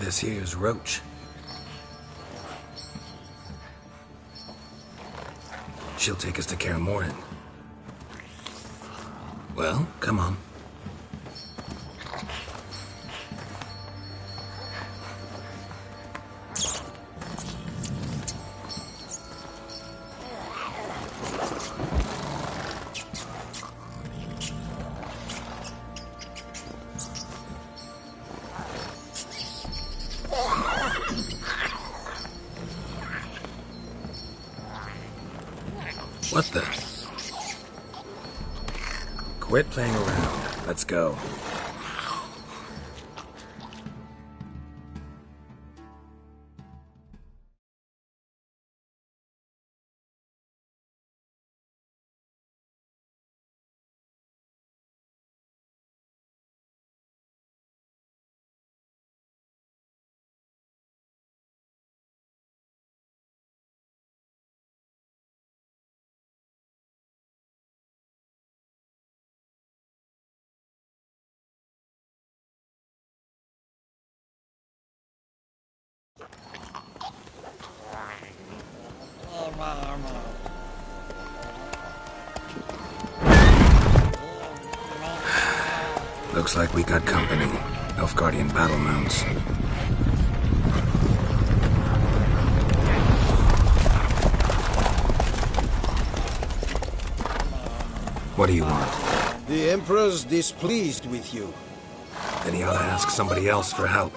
This here's Roach. She'll take us to Kaer Morhen. Well, come on. What the? Quit playing around. Let's go. Looks like we got company. Nilfgaardian battle mounts. What do you want? The Emperor's displeased with you. Then he ought to ask somebody else for help.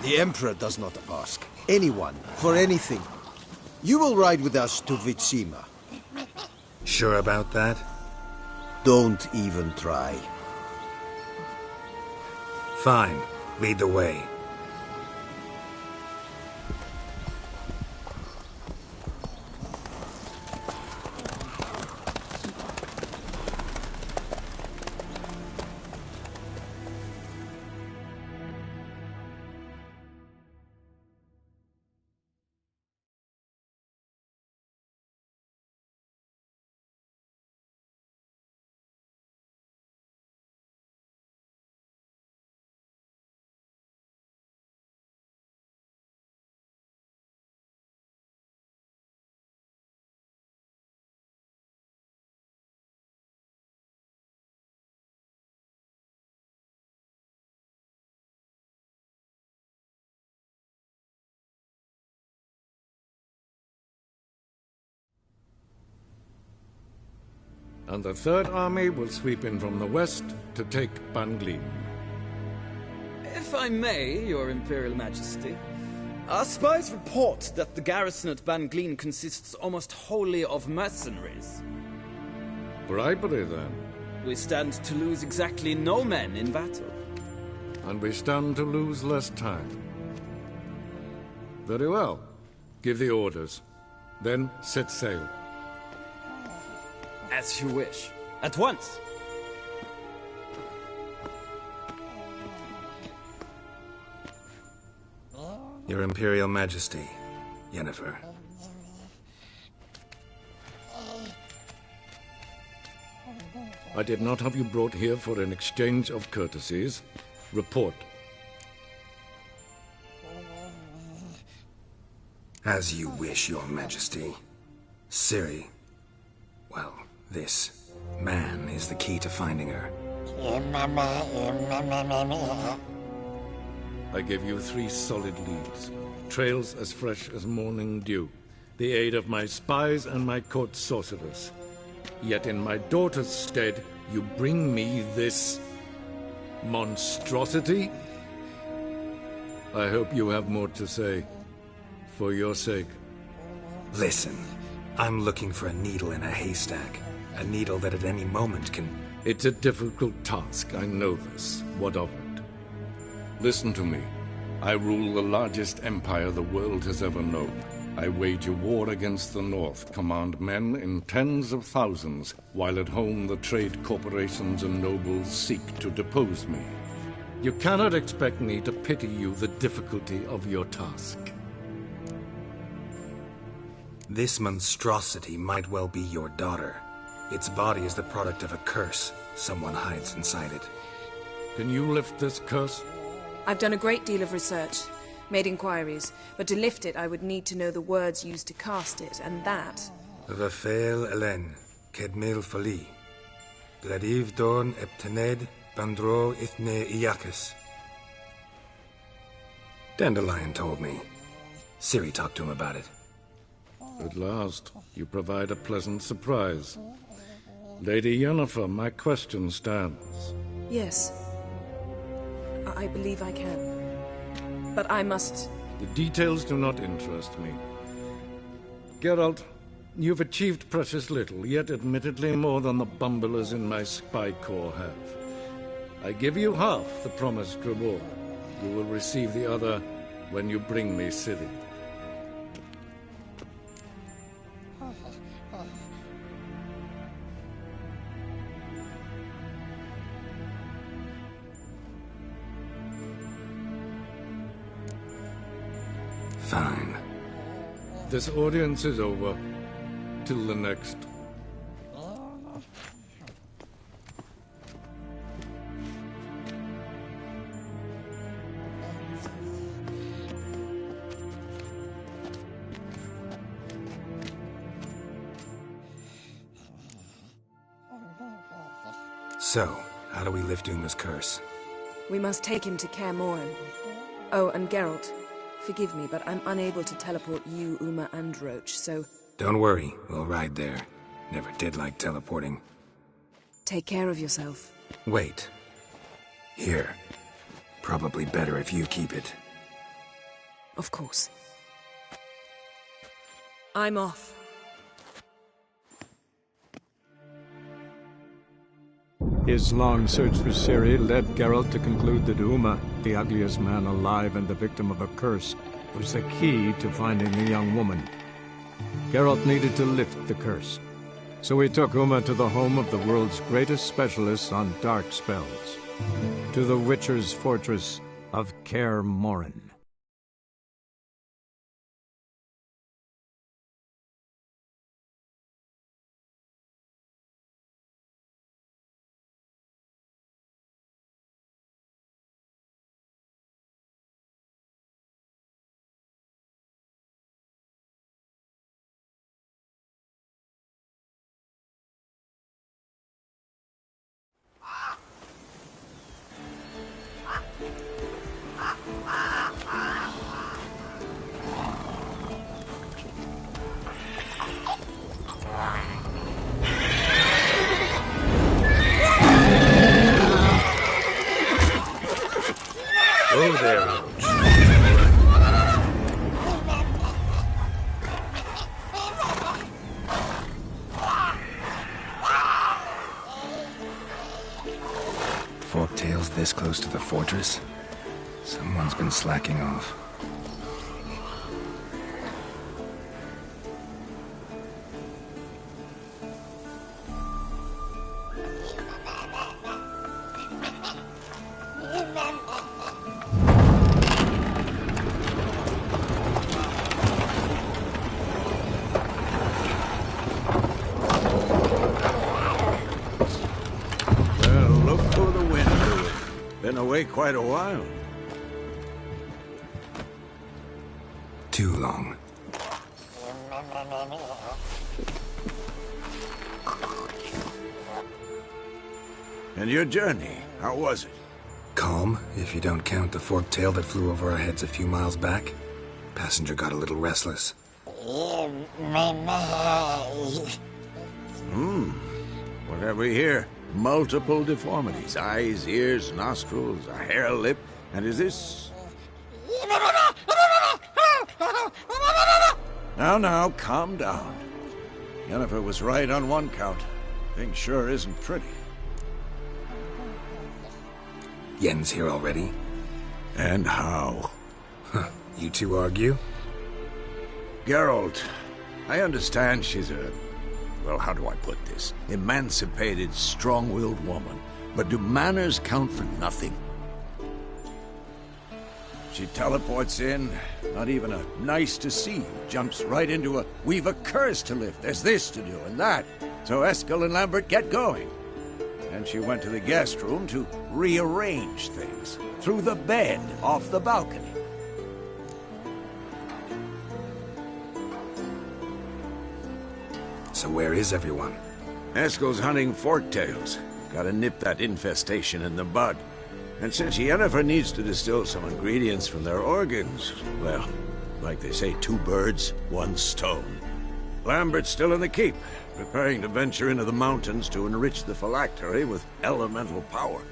The Emperor does not ask anyone for anything. You will ride with us to Vitsima. Sure about that? Don't even try. Fine. Lead the way. And the Third Army will sweep in from the west to take Banglin. If I may, Your Imperial Majesty, our spies report that the garrison at Banglin consists almost wholly of mercenaries. Bribery, then. We stand to lose exactly no men in battle. And we stand to lose less time. Very well. Give the orders. Then set sail. As you wish. At once. Your Imperial Majesty, Yennefer. I did not have you brought here for an exchange of courtesies. Report. As you wish, Your Majesty. Ciri. Well, this man is the key to finding her. I gave you 3 solid leads. Trails as fresh as morning dew. The aid of my spies and my court sorcerers. Yet in my daughter's stead, you bring me this monstrosity? I hope you have more to say. For your sake. Listen, I'm looking for a needle in a haystack. A needle that at any moment can... It's a difficult task, I know this. What of it? Listen to me. I rule the largest empire the world has ever known. I wage a war against the North, command men in tens of thousands, while at home the trade corporations and nobles seek to depose me. You cannot expect me to pity you the difficulty of your task. This monstrosity might well be your daughter. Its body is the product of a curse someone hides inside it. Can you lift this curse? I've done a great deal of research, made inquiries, but to lift it I would need to know the words used to cast it, and that... Vafael Elen, Kedmil Fali. Gladiv Dorn Eptened, Bandro Ithne Iakis. Dandelion told me. Ciri talked to him about it. At last, you provide a pleasant surprise. Lady Yennefer, my question stands. Yes. I believe I can. But I must... The details do not interest me. Geralt, you've achieved precious little, yet admittedly more than the bumblers in my spy corps have. I give you half the promised reward. You will receive the other when you bring me Ciri. Fine. This audience is over. Till the next. So, how do we lift Uma's curse? We must take him to Kaer Morhen. Oh, and Geralt, forgive me, but I'm unable to teleport you, Uma, and Roach, so... Don't worry, we'll ride there. Never did like teleporting. Take care of yourself. Wait. Here. Probably better if you keep it. Of course. I'm off. His long search for Ciri led Geralt to conclude that Uma, the ugliest man alive and the victim of a curse, was the key to finding the young woman. Geralt needed to lift the curse, so he took Uma to the home of the world's greatest specialists on dark spells, to the Witcher's fortress of Kaer Morhen. Oh, there, Roach. Forktail's this close to the fortress? Someone's been slacking off. Been away quite a while. Too long. And your journey, how was it? Calm, if you don't count the forktail that flew over our heads a few miles back. Passenger got a little restless. What have we here? Multiple deformities. Eyes, ears, nostrils, a hair lip. And is this... Now, calm down. Yennefer was right on one count. Thing sure isn't pretty. Yen's here already? And how? Huh. You two argue? Geralt, I understand she's a... Well, how do I put this? Emancipated, strong-willed woman. But do manners count for nothing? She teleports in, not even a nice to see you, jumps right into a, we've a curse to lift, there's this to do and that. So Eskel and Lambert get going. and she went to the guest room to rearrange things. Threw the bed off the balcony. So where is everyone? Eskel's hunting forktails. Gotta nip that infestation in the bud. And since Yennefer needs to distill some ingredients from their organs, well, like they say, 2 birds, 1 stone. Lambert's still in the keep, preparing to venture into the mountains to enrich the phylactery with elemental power.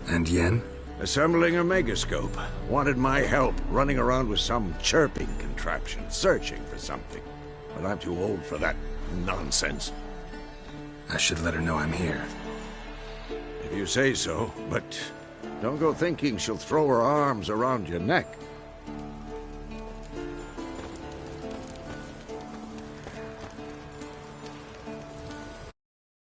And Yen? Assembling a megascope. Wanted my help running around with some chirping contraption, searching for something. But I'm too old for that nonsense. I should let her know I'm here. If you say so, but don't go thinking she'll throw her arms around your neck.